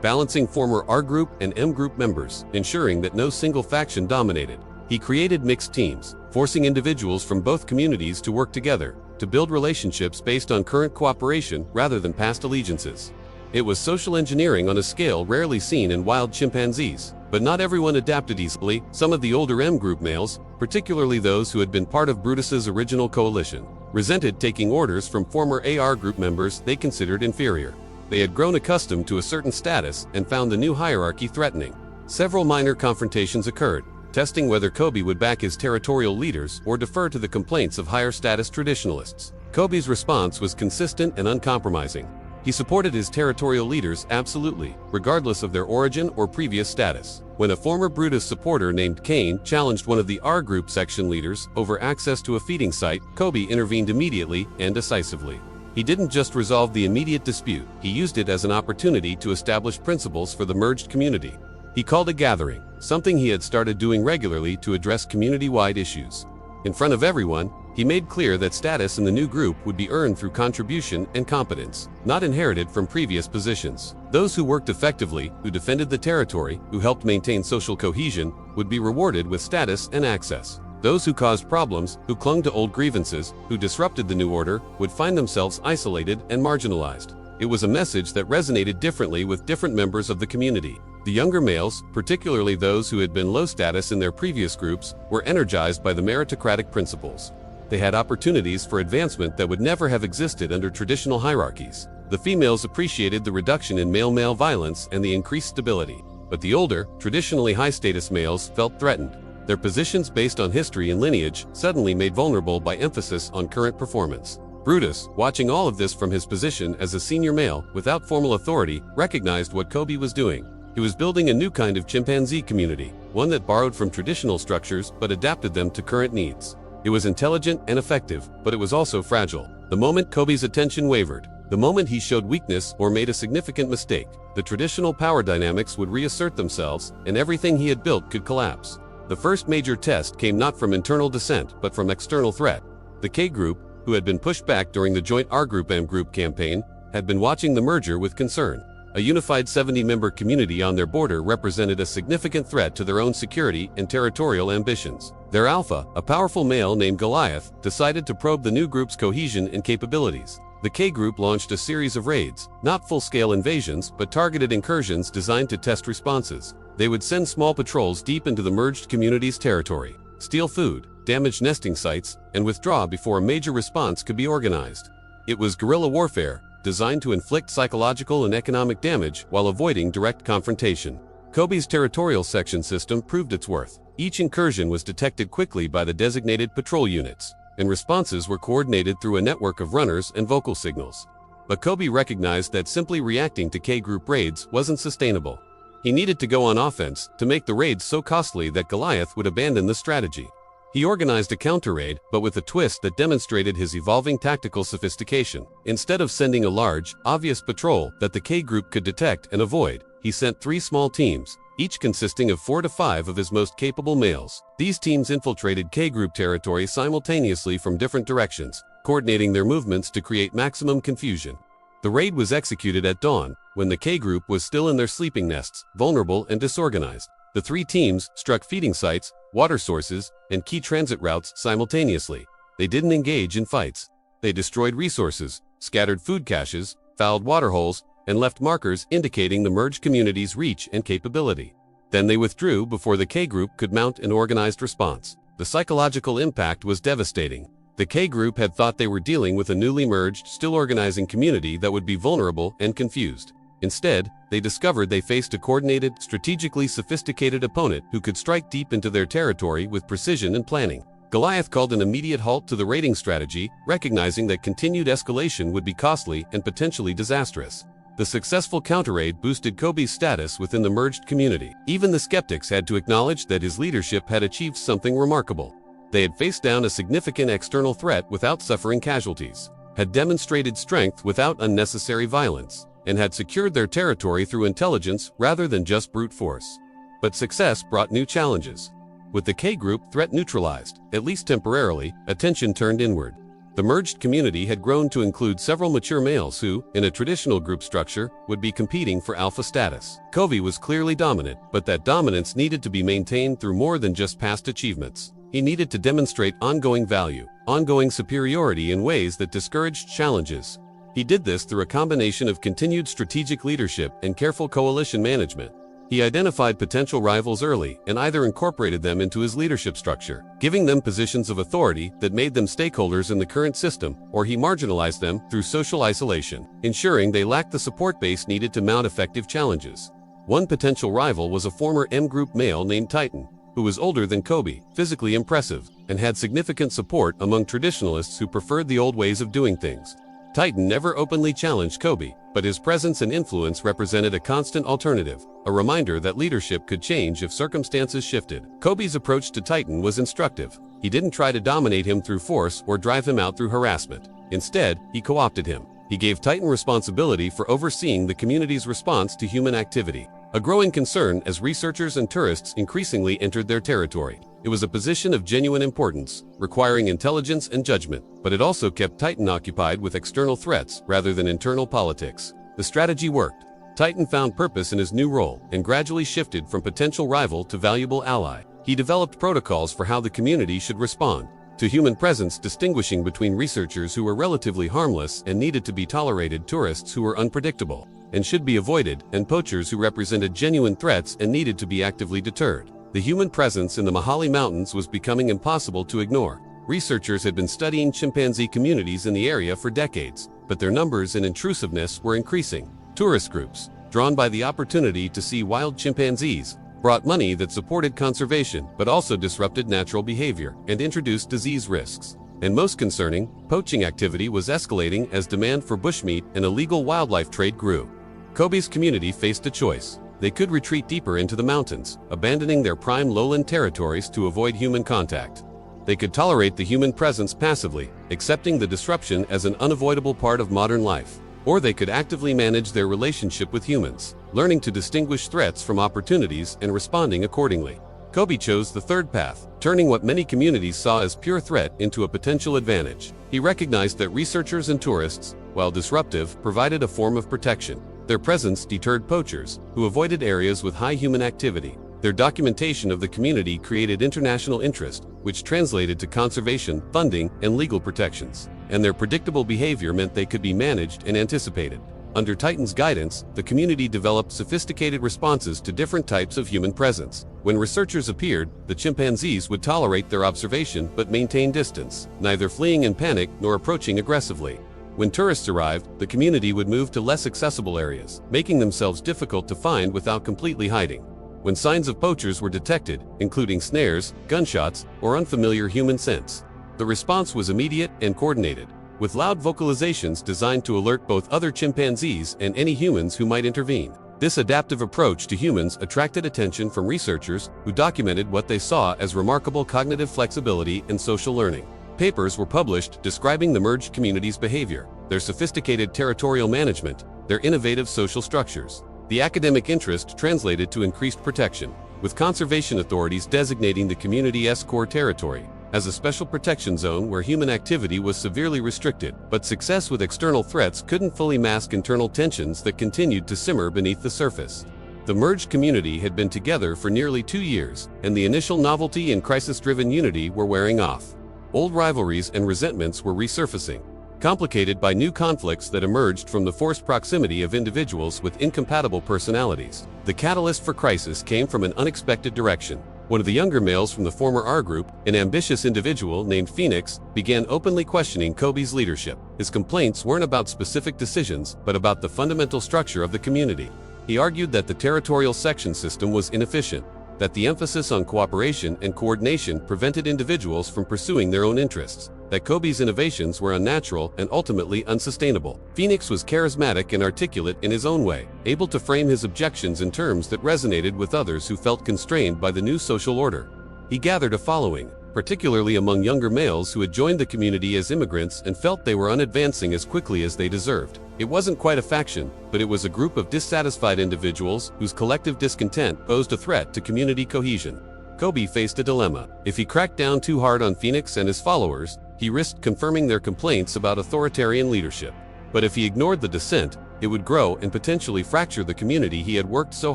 balancing former R group and M group members, ensuring that no single faction dominated. He created mixed teams, forcing individuals from both communities to work together, to build relationships based on current cooperation rather than past allegiances. It was social engineering on a scale rarely seen in wild chimpanzees, but not everyone adapted easily. Some of the older M group males, particularly those who had been part of Brutus's original coalition, resented taking orders from former AR group members they considered inferior. They had grown accustomed to a certain status and found the new hierarchy threatening. Several minor confrontations occurred, testing whether Kobe would back his territorial leaders or defer to the complaints of higher status traditionalists. Kobe's response was consistent and uncompromising. He supported his territorial leaders absolutely, regardless of their origin or previous status. When a former Brutus supporter named Cain challenged one of the R Group section leaders over access to a feeding site, Kobe intervened immediately and decisively. He didn't just resolve the immediate dispute, he used it as an opportunity to establish principles for the merged community. He called a gathering, something he had started doing regularly to address community-wide issues. In front of everyone, he made clear that status in the new group would be earned through contribution and competence, not inherited from previous positions. Those who worked effectively, who defended the territory, who helped maintain social cohesion, would be rewarded with status and access. Those who caused problems, who clung to old grievances, who disrupted the new order, would find themselves isolated and marginalized. It was a message that resonated differently with different members of the community. The younger males, particularly those who had been low status in their previous groups, were energized by the meritocratic principles. They had opportunities for advancement that would never have existed under traditional hierarchies. The females appreciated the reduction in male-male violence and the increased stability. But the older, traditionally high-status males felt threatened. Their positions based on history and lineage suddenly made vulnerable by emphasis on current performance. Brutus, watching all of this from his position as a senior male without formal authority, recognized what Kobe was doing. He was building a new kind of chimpanzee community, one that borrowed from traditional structures but adapted them to current needs. It was intelligent and effective, but it was also fragile. The moment Kobe's attention wavered, the moment he showed weakness or made a significant mistake, the traditional power dynamics would reassert themselves and everything he had built could collapse. The first major test came not from internal dissent but from external threat. The K Group, who had been pushed back during the joint R Group M Group campaign, had been watching the merger with concern. A unified 70-member community on their border represented a significant threat to their own security and territorial ambitions. Their alpha, a powerful male named Goliath, decided to probe the new group's cohesion and capabilities. The K Group launched a series of raids, not full-scale invasions, but targeted incursions designed to test responses. They would send small patrols deep into the merged community's territory, steal food, damage nesting sites, and withdraw before a major response could be organized. It was guerrilla warfare, designed to inflict psychological and economic damage while avoiding direct confrontation. Kobe's territorial section system proved its worth. Each incursion was detected quickly by the designated patrol units, and responses were coordinated through a network of runners and vocal signals. But Kobe recognized that simply reacting to K-group raids wasn't sustainable. He needed to go on offense to make the raids so costly that Goliath would abandon the strategy. He organized a counter-raid, but with a twist that demonstrated his evolving tactical sophistication. Instead of sending a large, obvious patrol that the K Group could detect and avoid, he sent 3 small teams, each consisting of 4 to 5 of his most capable males. These teams infiltrated K Group territory simultaneously from different directions, coordinating their movements to create maximum confusion. The raid was executed at dawn, when the K Group was still in their sleeping nests, vulnerable and disorganized. The 3 teams struck feeding sites, water sources, and key transit routes simultaneously. They didn't engage in fights. They destroyed resources, scattered food caches, fouled water holes, and left markers indicating the merged community's reach and capability. Then they withdrew before the K Group could mount an organized response. The psychological impact was devastating. The K Group had thought they were dealing with a newly merged, still organizing community that would be vulnerable and confused. Instead, they discovered they faced a coordinated, strategically sophisticated opponent who could strike deep into their territory with precision and planning. Goliath called an immediate halt to the raiding strategy, recognizing that continued escalation would be costly and potentially disastrous. The successful counter-raid boosted Kobe's status within the merged community. Even the skeptics had to acknowledge that his leadership had achieved something remarkable. They had faced down a significant external threat without suffering casualties, had demonstrated strength without unnecessary violence, and had secured their territory through intelligence rather than just brute force. But success brought new challenges. With the K Group threat neutralized, at least temporarily, attention turned inward. The merged community had grown to include several mature males who, in a traditional group structure, would be competing for alpha status. Kobe was clearly dominant, but that dominance needed to be maintained through more than just past achievements. He needed to demonstrate ongoing value, ongoing superiority in ways that discouraged challenges. He did this through a combination of continued strategic leadership and careful coalition management. He identified potential rivals early and either incorporated them into his leadership structure, giving them positions of authority that made them stakeholders in the current system, or he marginalized them through social isolation, ensuring they lacked the support base needed to mount effective challenges. One potential rival was a former M-group male named Titan, who was older than Kobe, physically impressive, and had significant support among traditionalists who preferred the old ways of doing things. Titan never openly challenged Kobe, but his presence and influence represented a constant alternative, a reminder that leadership could change if circumstances shifted. Kobe's approach to Titan was instructive. He didn't try to dominate him through force or drive him out through harassment. Instead, he co-opted him. He gave Titan responsibility for overseeing the community's response to human activity, a growing concern as researchers and tourists increasingly entered their territory. It was a position of genuine importance, requiring intelligence and judgment, but it also kept Titan occupied with external threats rather than internal politics. The strategy worked. Titan found purpose in his new role and gradually shifted from potential rival to valuable ally. He developed protocols for how the community should respond to human presence, distinguishing between researchers who were relatively harmless and needed to be tolerated, tourists who were unpredictable and should be avoided, and poachers who represented genuine threats and needed to be actively deterred. The human presence in the Mahale Mountains was becoming impossible to ignore. Researchers had been studying chimpanzee communities in the area for decades, but their numbers and intrusiveness were increasing. Tourist groups, drawn by the opportunity to see wild chimpanzees, brought money that supported conservation but also disrupted natural behavior and introduced disease risks. And most concerning, poaching activity was escalating as demand for bushmeat and illegal wildlife trade grew. Kobe's community faced a choice. They could retreat deeper into the mountains, abandoning their prime lowland territories to avoid human contact. They could tolerate the human presence passively, accepting the disruption as an unavoidable part of modern life. Or they could actively manage their relationship with humans, learning to distinguish threats from opportunities and responding accordingly. Kobe chose the third path, turning what many communities saw as pure threat into a potential advantage. He recognized that researchers and tourists, while disruptive, provided a form of protection. Their presence deterred poachers, who avoided areas with high human activity. Their documentation of the community created international interest, which translated to conservation, funding, and legal protections. And their predictable behavior meant they could be managed and anticipated. Under Titan's guidance, the community developed sophisticated responses to different types of human presence. When researchers appeared, the chimpanzees would tolerate their observation but maintain distance, neither fleeing in panic nor approaching aggressively. When tourists arrived, the community would move to less accessible areas, making themselves difficult to find without completely hiding. When signs of poachers were detected, including snares, gunshots, or unfamiliar human scents, the response was immediate and coordinated, with loud vocalizations designed to alert both other chimpanzees and any humans who might intervene. This adaptive approach to humans attracted attention from researchers who documented what they saw as remarkable cognitive flexibility and social learning. Papers were published describing the merged community's behavior, their sophisticated territorial management, their innovative social structures. The academic interest translated to increased protection, with conservation authorities designating the community's core territory as a special protection zone where human activity was severely restricted. But success with external threats couldn't fully mask internal tensions that continued to simmer beneath the surface. The merged community had been together for nearly 2 years, and the initial novelty and crisis-driven unity were wearing off. Old rivalries and resentments were resurfacing, complicated by new conflicts that emerged from the forced proximity of individuals with incompatible personalities. The catalyst for crisis came from an unexpected direction. One of the younger males from the former R group, an ambitious individual named Phoenix, began openly questioning Kobe's leadership. His complaints weren't about specific decisions, but about the fundamental structure of the community. He argued that the territorial section system was inefficient, that the emphasis on cooperation and coordination prevented individuals from pursuing their own interests, that Kobe's innovations were unnatural and ultimately unsustainable. Phoenix was charismatic and articulate in his own way, able to frame his objections in terms that resonated with others who felt constrained by the new social order. He gathered a following, particularly among younger males who had joined the community as immigrants and felt they were unadvancing as quickly as they deserved. It wasn't quite a faction, but it was a group of dissatisfied individuals whose collective discontent posed a threat to community cohesion. Kobe faced a dilemma. If he cracked down too hard on Phoenix and his followers, he risked confirming their complaints about authoritarian leadership. But if he ignored the dissent, it would grow and potentially fracture the community he had worked so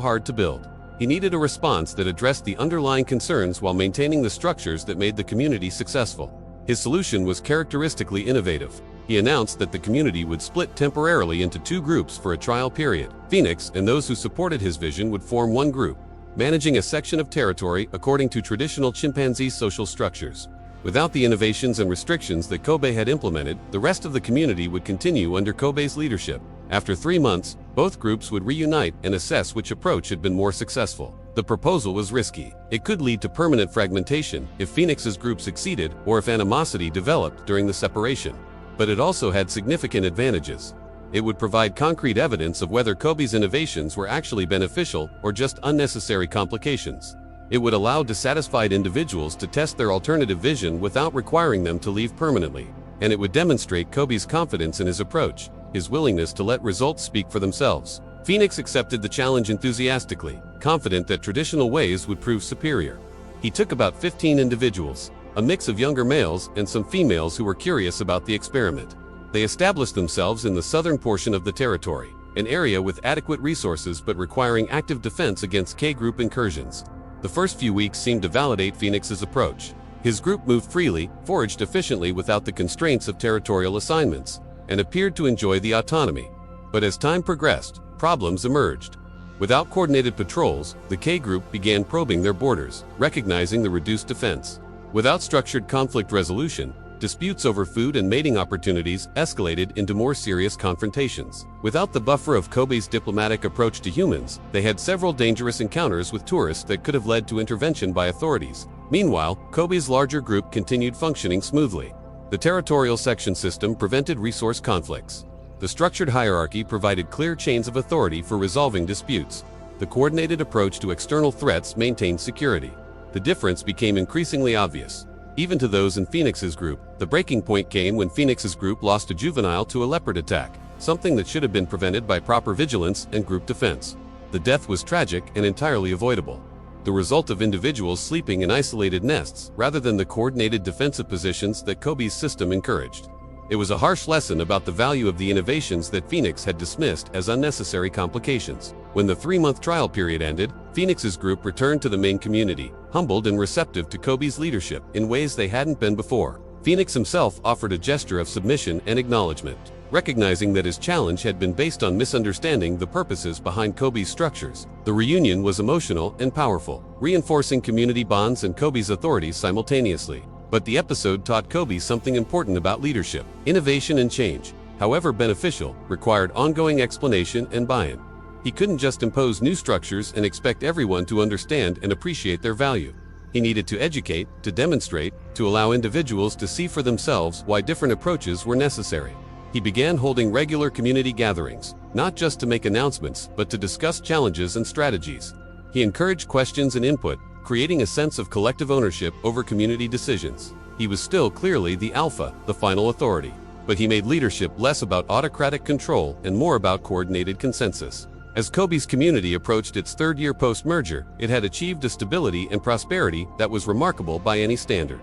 hard to build. He needed a response that addressed the underlying concerns while maintaining the structures that made the community successful. His solution was characteristically innovative. He announced that the community would split temporarily into 2 groups for a trial period. Phoenix and those who supported his vision would form one group, managing a section of territory according to traditional chimpanzee social structures. Without the innovations and restrictions that Kobe had implemented, the rest of the community would continue under Kobe's leadership. After 3 months, both groups would reunite and assess which approach had been more successful. The proposal was risky. It could lead to permanent fragmentation if Phoenix's group succeeded or if animosity developed during the separation. But it also had significant advantages. It would provide concrete evidence of whether Kobe's innovations were actually beneficial or just unnecessary complications. It would allow dissatisfied individuals to test their alternative vision without requiring them to leave permanently. And it would demonstrate Kobe's confidence in his approach, his willingness to let results speak for themselves. Phoenix accepted the challenge enthusiastically, confident that traditional ways would prove superior. He took about 15 individuals, a mix of younger males and some females who were curious about the experiment. They established themselves in the southern portion of the territory, an area with adequate resources but requiring active defense against K-group incursions. The first few weeks seemed to validate Phoenix's approach. His group moved freely, foraged efficiently without the constraints of territorial assignments, and appeared to enjoy the autonomy. But as time progressed, problems emerged. Without coordinated patrols, the K-group began probing their borders, recognizing the reduced defense. Without structured conflict resolution, disputes over food and mating opportunities escalated into more serious confrontations. Without the buffer of Kobe's diplomatic approach to humans, they had several dangerous encounters with tourists that could have led to intervention by authorities. Meanwhile, Kobe's larger group continued functioning smoothly. The territorial section system prevented resource conflicts. The structured hierarchy provided clear chains of authority for resolving disputes. The coordinated approach to external threats maintained security. The difference became increasingly obvious. Even to those in Phoenix's group, the breaking point came when Phoenix's group lost a juvenile to a leopard attack, something that should have been prevented by proper vigilance and group defense. The death was tragic and entirely avoidable. The result of individuals sleeping in isolated nests rather than the coordinated defensive positions that Kobe's system encouraged. It was a harsh lesson about the value of the innovations that Phoenix had dismissed as unnecessary complications. When the 3-month trial period ended, Phoenix's group returned to the main community, humbled and receptive to Kobe's leadership in ways they hadn't been before. Phoenix himself offered a gesture of submission and acknowledgement, recognizing that his challenge had been based on misunderstanding the purposes behind Kobe's structures. The reunion was emotional and powerful, reinforcing community bonds and Kobe's authority simultaneously. But the episode taught Kobe something important about leadership. Innovation and change, however beneficial, required ongoing explanation and buy-in. He couldn't just impose new structures and expect everyone to understand and appreciate their value. He needed to educate, to demonstrate, to allow individuals to see for themselves why different approaches were necessary. He began holding regular community gatherings, not just to make announcements, but to discuss challenges and strategies. He encouraged questions and input, creating a sense of collective ownership over community decisions. He was still clearly the alpha, the final authority, but he made leadership less about autocratic control and more about coordinated consensus. As Kobe's community approached its 3rd year post-merger, it had achieved a stability and prosperity that was remarkable by any standard.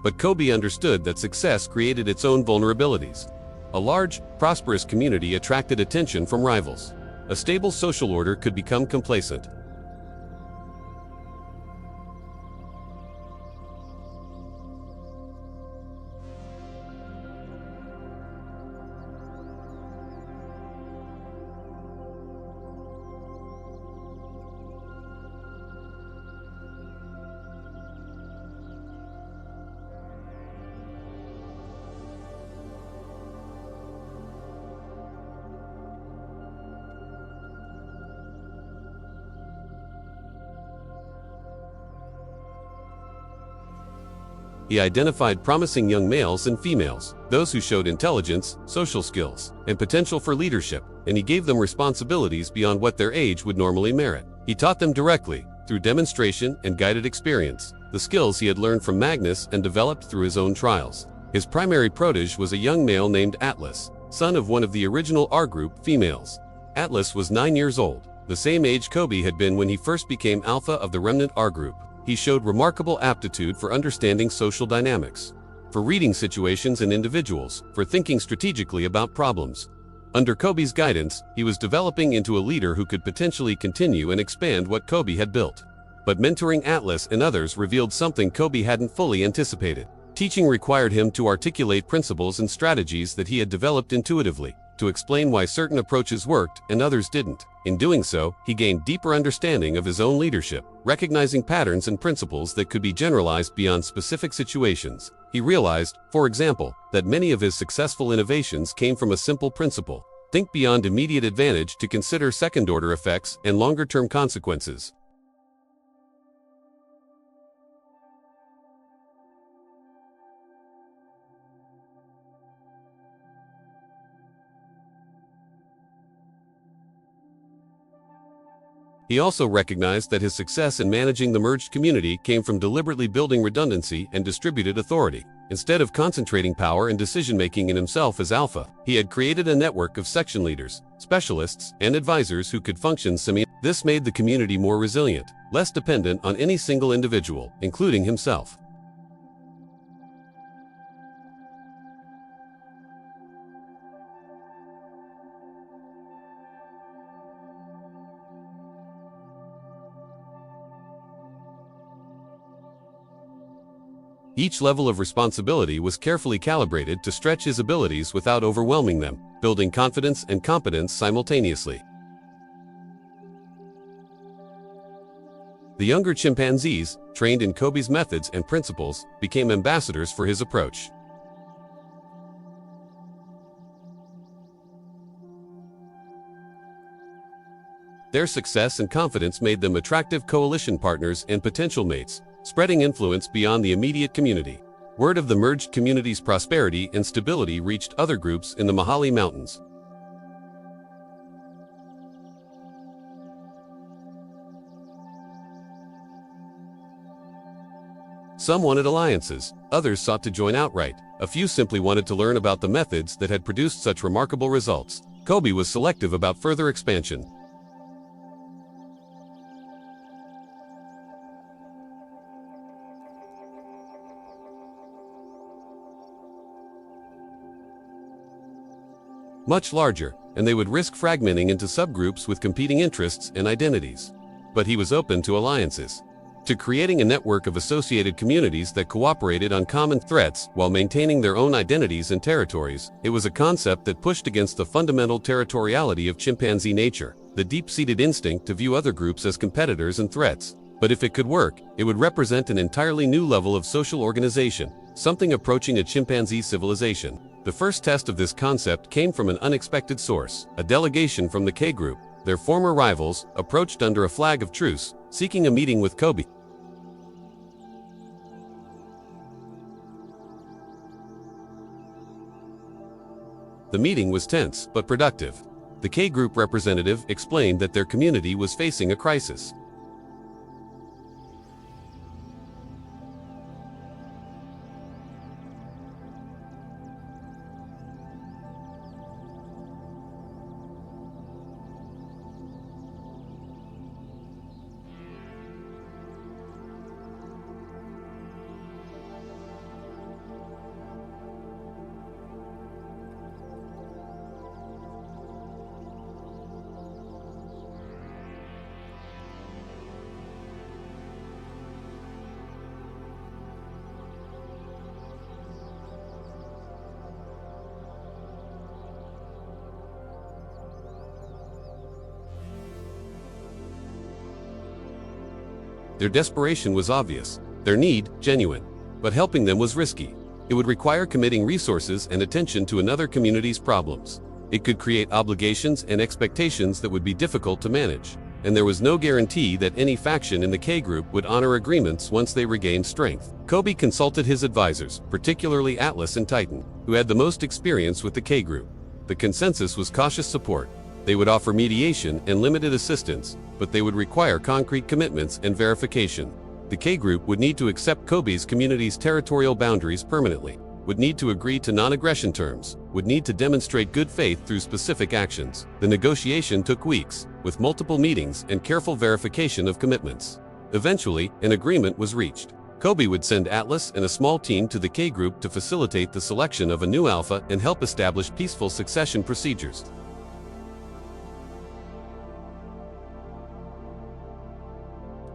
But Kobe understood that success created its own vulnerabilities. A large, prosperous community attracted attention from rivals. A stable social order could become complacent. He identified promising young males and females, those who showed intelligence, social skills, and potential for leadership, and he gave them responsibilities beyond what their age would normally merit. He taught them directly, through demonstration and guided experience, the skills he had learned from Magnus and developed through his own trials. His primary protege was a young male named Atlas, son of one of the original R group females. Atlas was 9 years old, the same age Kobe had been when he first became alpha of the remnant R group. He showed remarkable aptitude for understanding social dynamics, for reading situations and individuals, for thinking strategically about problems. Under Kobe's guidance, he was developing into a leader who could potentially continue and expand what Kobe had built. But mentoring Atlas and others revealed something Kobe hadn't fully anticipated. Teaching required him to articulate principles and strategies that he had developed intuitively, to explain why certain approaches worked and others didn't. In doing so, he gained deeper understanding of his own leadership, recognizing patterns and principles that could be generalized beyond specific situations. He realized, for example, that many of his successful innovations came from a simple principle: think beyond immediate advantage to consider second-order effects and longer-term consequences. He also recognized that his success in managing the merged community came from deliberately building redundancy and distributed authority. Instead of concentrating power and decision-making in himself as alpha, he had created a network of section leaders, specialists, and advisors who could function This made the community more resilient, less dependent on any single individual, including himself. Each level of responsibility was carefully calibrated to stretch his abilities without overwhelming them, building confidence and competence simultaneously. The younger chimpanzees, trained in Kobe's methods and principles, became ambassadors for his approach. Their success and confidence made them attractive coalition partners and potential mates, spreading influence beyond the immediate community. Word of the merged community's prosperity and stability reached other groups in the Mahale Mountains. Some wanted alliances, others sought to join outright. A few simply wanted to learn about the methods that had produced such remarkable results. Kobe was selective about further expansion. Much larger, and they would risk fragmenting into subgroups with competing interests and identities. But he was open to alliances, to creating a network of associated communities that cooperated on common threats while maintaining their own identities and territories. It was a concept that pushed against the fundamental territoriality of chimpanzee nature, the deep-seated instinct to view other groups as competitors and threats. But if it could work, it would represent an entirely new level of social organization, something approaching a chimpanzee civilization. The first test of this concept came from an unexpected source. A delegation from the K group, their former rivals, approached under a flag of truce, seeking a meeting with Kobe. The meeting was tense but productive. The K group representative explained that their community was facing a crisis. Their desperation was obvious, their need genuine, but helping them was risky. It would require committing resources and attention to another community's problems. It could create obligations and expectations that would be difficult to manage, and there was no guarantee that any faction in the K group would honor agreements once they regained strength. Kobe consulted his advisors, particularly Atlas and Titan, who had the most experience with the K group. The consensus was cautious support. They would offer mediation and limited assistance, but they would require concrete commitments and verification. The K group would need to accept Kobe's community's territorial boundaries permanently, would need to agree to non-aggression terms, would need to demonstrate good faith through specific actions. The negotiation took weeks, with multiple meetings and careful verification of commitments. Eventually, an agreement was reached. Kobe would send Atlas and a small team to the K group to facilitate the selection of a new alpha and help establish peaceful succession procedures.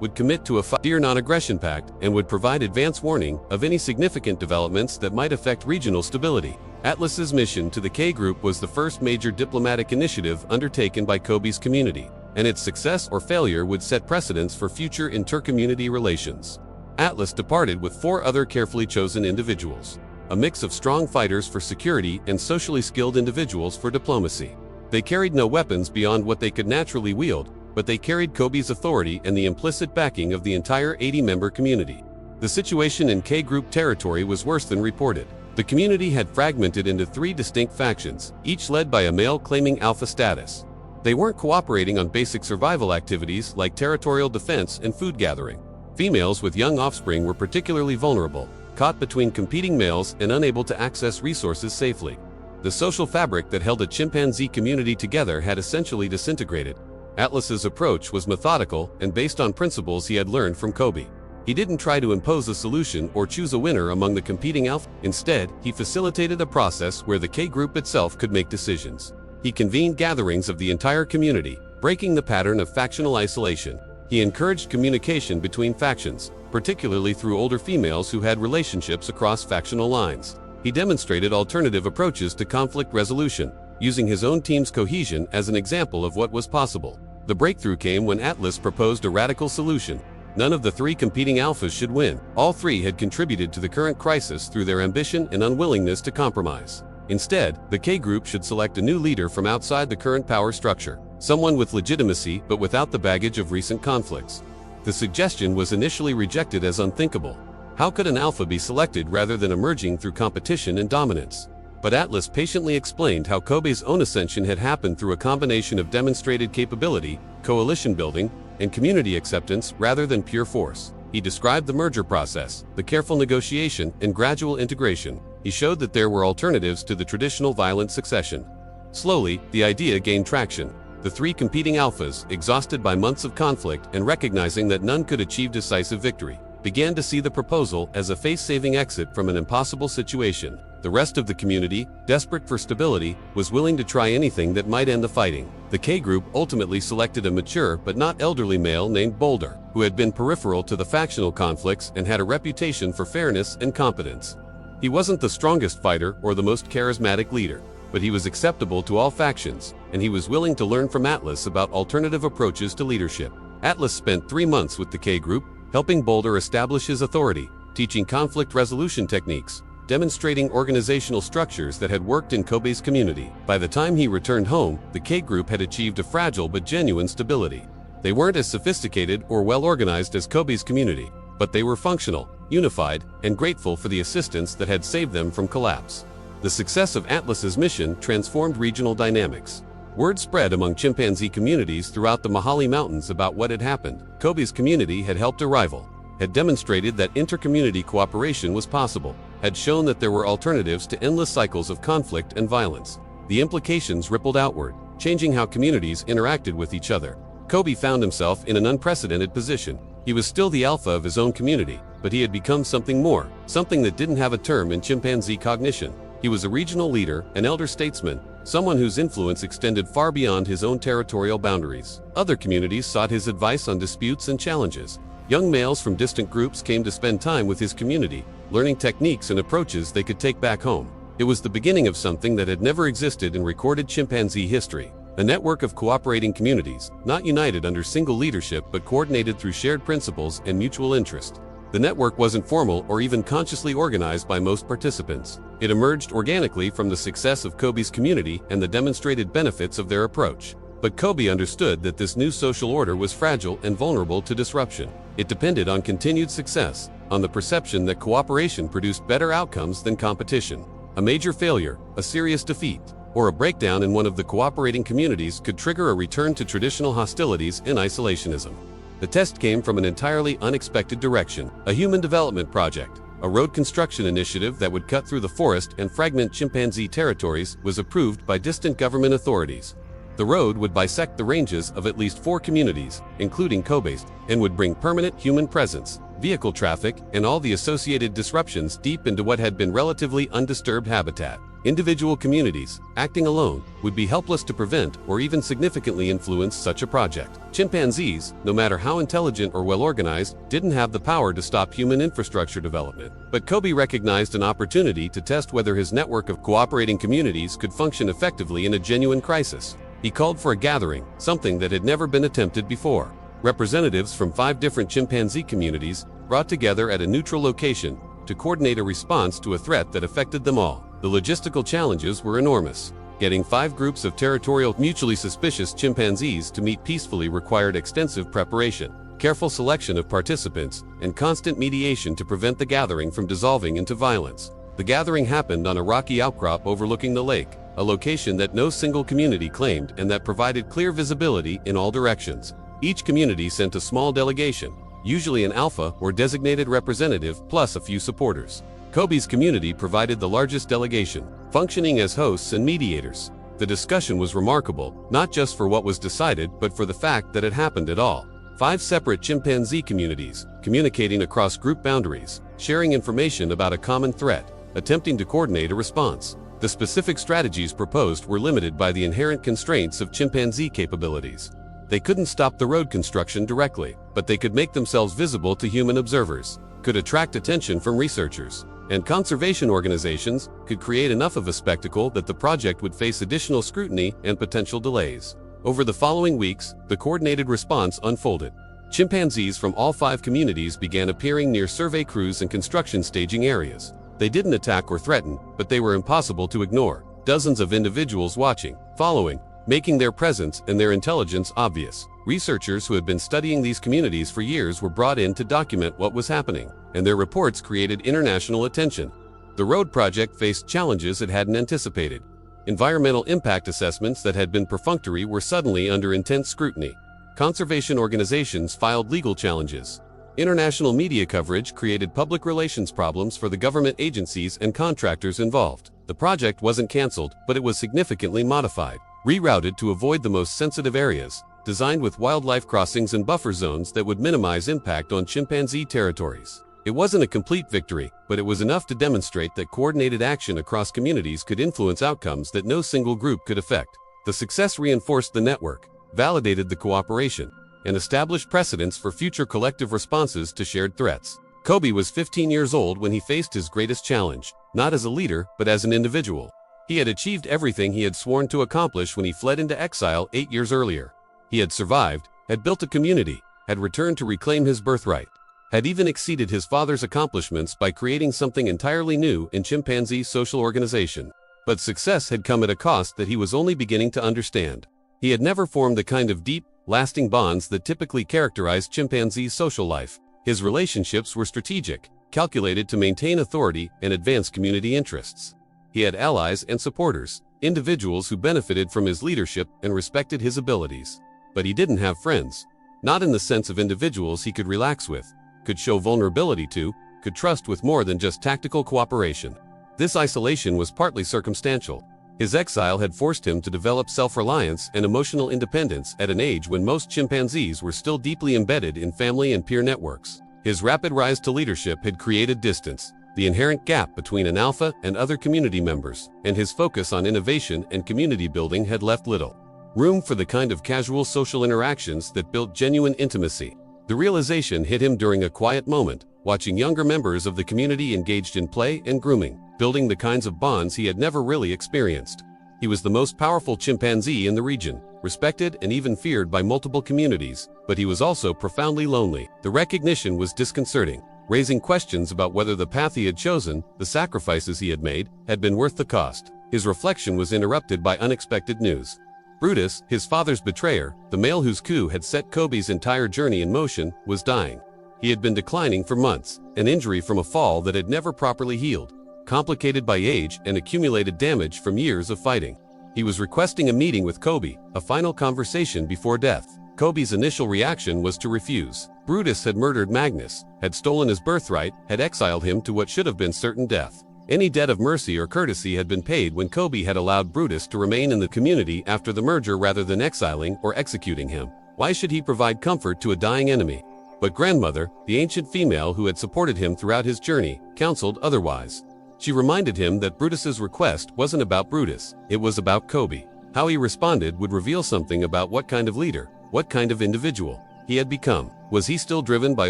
would commit to a 5-year non-aggression pact and would provide advance warning of any significant developments that might affect regional stability. Atlas's mission to the K Group was the first major diplomatic initiative undertaken by Kobe's community, and its success or failure would set precedents for future inter-community relations. Atlas departed with 4 other carefully chosen individuals, a mix of strong fighters for security and socially skilled individuals for diplomacy. They carried no weapons beyond what they could naturally wield, but they carried Kobe's authority and the implicit backing of the entire 80-member community. The situation in K Group territory was worse than reported. The community had fragmented into 3 distinct factions, each led by a male claiming alpha status. They weren't cooperating on basic survival activities like territorial defense and food gathering. Females with young offspring were particularly vulnerable, caught between competing males and unable to access resources safely. The social fabric that held a chimpanzee community together had essentially disintegrated. Atlas's approach was methodical and based on principles he had learned from Kobe. He didn't try to impose a solution or choose a winner among the competing alpha. Instead, he facilitated a process where the K Group itself could make decisions. He convened gatherings of the entire community, breaking the pattern of factional isolation. He encouraged communication between factions, particularly through older females who had relationships across factional lines. He demonstrated alternative approaches to conflict resolution, using his own team's cohesion as an example of what was possible. The breakthrough came when Atlas proposed a radical solution. None of the 3 competing alphas should win. All 3 had contributed to the current crisis through their ambition and unwillingness to compromise. Instead, the K Group should select a new leader from outside the current power structure, someone with legitimacy but without the baggage of recent conflicts. The suggestion was initially rejected as unthinkable. How could an alpha be selected rather than emerging through competition and dominance? But Atlas patiently explained how Kobe's own ascension had happened through a combination of demonstrated capability, coalition building, and community acceptance rather than pure force. He described the merger process, the careful negotiation, and gradual integration. He showed that there were alternatives to the traditional violent succession. Slowly, the idea gained traction. The 3 competing alphas, exhausted by months of conflict and recognizing that none could achieve decisive victory, began to see the proposal as a face-saving exit from an impossible situation. The rest of the community, desperate for stability, was willing to try anything that might end the fighting. The K Group ultimately selected a mature but not elderly male named Boulder, who had been peripheral to the factional conflicts and had a reputation for fairness and competence. He wasn't the strongest fighter or the most charismatic leader, but he was acceptable to all factions, and he was willing to learn from Atlas about alternative approaches to leadership. Atlas spent 3 months with the K Group, helping Boulder establish his authority, teaching conflict resolution techniques, demonstrating organizational structures that had worked in Kobe's community. By the time he returned home, the K Group had achieved a fragile but genuine stability. They weren't as sophisticated or well-organized as Kobe's community, but they were functional, unified, and grateful for the assistance that had saved them from collapse. The success of Atlas's mission transformed regional dynamics. Word spread among chimpanzee communities throughout the Mahale Mountains about what had happened. Kobe's community had helped a rival, had demonstrated that inter-community cooperation was possible, had shown that there were alternatives to endless cycles of conflict and violence. The implications rippled outward, changing how communities interacted with each other. Kobe found himself in an unprecedented position. He was still the alpha of his own community, but he had become something more, something that didn't have a term in chimpanzee cognition. He was a regional leader, an elder statesman, someone whose influence extended far beyond his own territorial boundaries. Other communities sought his advice on disputes and challenges. Young males from distant groups came to spend time with his community, learning techniques and approaches they could take back home. It was the beginning of something that had never existed in recorded chimpanzee history. A network of cooperating communities, not united under single leadership but coordinated through shared principles and mutual interest. The network wasn't formal or even consciously organized by most participants. It emerged organically from the success of Kobe's community and the demonstrated benefits of their approach. But Kobe understood that this new social order was fragile and vulnerable to disruption. It depended on continued success, on the perception that cooperation produced better outcomes than competition. A major failure, a serious defeat, or a breakdown in one of the cooperating communities could trigger a return to traditional hostilities and isolationism. The test came from an entirely unexpected direction. A human development project, a road construction initiative that would cut through the forest and fragment chimpanzee territories, was approved by distant government authorities. The road would bisect the ranges of at least 4 communities, including Kobe's, and would bring permanent human presence, vehicle traffic, and all the associated disruptions deep into what had been relatively undisturbed habitat. Individual communities, acting alone, would be helpless to prevent or even significantly influence such a project. Chimpanzees, no matter how intelligent or well-organized, didn't have the power to stop human infrastructure development. But Kobe recognized an opportunity to test whether his network of cooperating communities could function effectively in a genuine crisis. He called for a gathering, something that had never been attempted before. Representatives from 5 different chimpanzee communities brought together at a neutral location to coordinate a response to a threat that affected them all. The logistical challenges were enormous. Getting 5 groups of territorial, mutually suspicious chimpanzees to meet peacefully required extensive preparation, careful selection of participants, and constant mediation to prevent the gathering from dissolving into violence. The gathering happened on a rocky outcrop overlooking the lake, a location that no single community claimed and that provided clear visibility in all directions. Each community sent a small delegation, usually an alpha or designated representative plus a few supporters. Kobe's community provided the largest delegation, functioning as hosts and mediators. The discussion was remarkable, not just for what was decided but for the fact that it happened at all. 5 separate chimpanzee communities, communicating across group boundaries, sharing information about a common threat, attempting to coordinate a response. The specific strategies proposed were limited by the inherent constraints of chimpanzee capabilities. They couldn't stop the road construction directly, but they could make themselves visible to human observers, could attract attention from researchers, and conservation organizations, could create enough of a spectacle that the project would face additional scrutiny and potential delays. Over the following weeks, the coordinated response unfolded. Chimpanzees from all 5 communities began appearing near survey crews and construction staging areas. They didn't attack or threaten, but they were impossible to ignore. Dozens of individuals watching, following, making their presence and their intelligence obvious. Researchers who had been studying these communities for years were brought in to document what was happening, and their reports created international attention. The road project faced challenges it hadn't anticipated. Environmental impact assessments that had been perfunctory were suddenly under intense scrutiny. Conservation organizations filed legal challenges. International media coverage created public relations problems for the government agencies and contractors involved. The project wasn't canceled, but it was significantly modified, rerouted to avoid the most sensitive areas, designed with wildlife crossings and buffer zones that would minimize impact on chimpanzee territories. It wasn't a complete victory, but it was enough to demonstrate that coordinated action across communities could influence outcomes that no single group could affect. The success reinforced the network, validated the cooperation, and established precedents for future collective responses to shared threats. Kobe was 15 years old when he faced his greatest challenge, not as a leader, but as an individual. He had achieved everything he had sworn to accomplish when he fled into exile 8 years earlier. He had survived, had built a community, had returned to reclaim his birthright, had even exceeded his father's accomplishments by creating something entirely new in chimpanzee social organization. But success had come at a cost that he was only beginning to understand. He had never formed the kind of deep, lasting bonds that typically characterize chimpanzees' social life. His relationships were strategic, calculated to maintain authority and advance community interests. He had allies and supporters, individuals who benefited from his leadership and respected his abilities. But he didn't have friends. Not in the sense of individuals he could relax with, could show vulnerability to, could trust with more than just tactical cooperation. This isolation was partly circumstantial. His exile had forced him to develop self-reliance and emotional independence at an age when most chimpanzees were still deeply embedded in family and peer networks. His rapid rise to leadership had created distance, the inherent gap between an alpha and other community members, and his focus on innovation and community building had left little room for the kind of casual social interactions that built genuine intimacy. The realization hit him during a quiet moment, watching younger members of the community engaged in play and grooming, building the kinds of bonds he had never really experienced. He was the most powerful chimpanzee in the region, respected and even feared by multiple communities, but he was also profoundly lonely. The recognition was disconcerting, raising questions about whether the path he had chosen, the sacrifices he had made, had been worth the cost. His reflection was interrupted by unexpected news. Brutus, his father's betrayer, the male whose coup had set Kobe's entire journey in motion, was dying. He had been declining for months, an injury from a fall that had never properly healed, complicated by age and accumulated damage from years of fighting. He was requesting a meeting with Kobe, a final conversation before death. Kobe's initial reaction was to refuse. Brutus had murdered Magnus, had stolen his birthright, had exiled him to what should have been certain death. Any debt of mercy or courtesy had been paid when Kobe had allowed Brutus to remain in the community after the merger rather than exiling or executing him. Why should he provide comfort to a dying enemy? But grandmother, the ancient female who had supported him throughout his journey, counseled otherwise. She reminded him that Brutus's request wasn't about Brutus, it was about Kobe. How he responded would reveal something about what kind of leader, what kind of individual he had become. Was he still driven by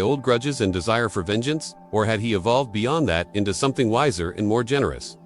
old grudges and desire for vengeance, or had he evolved beyond that into something wiser and more generous?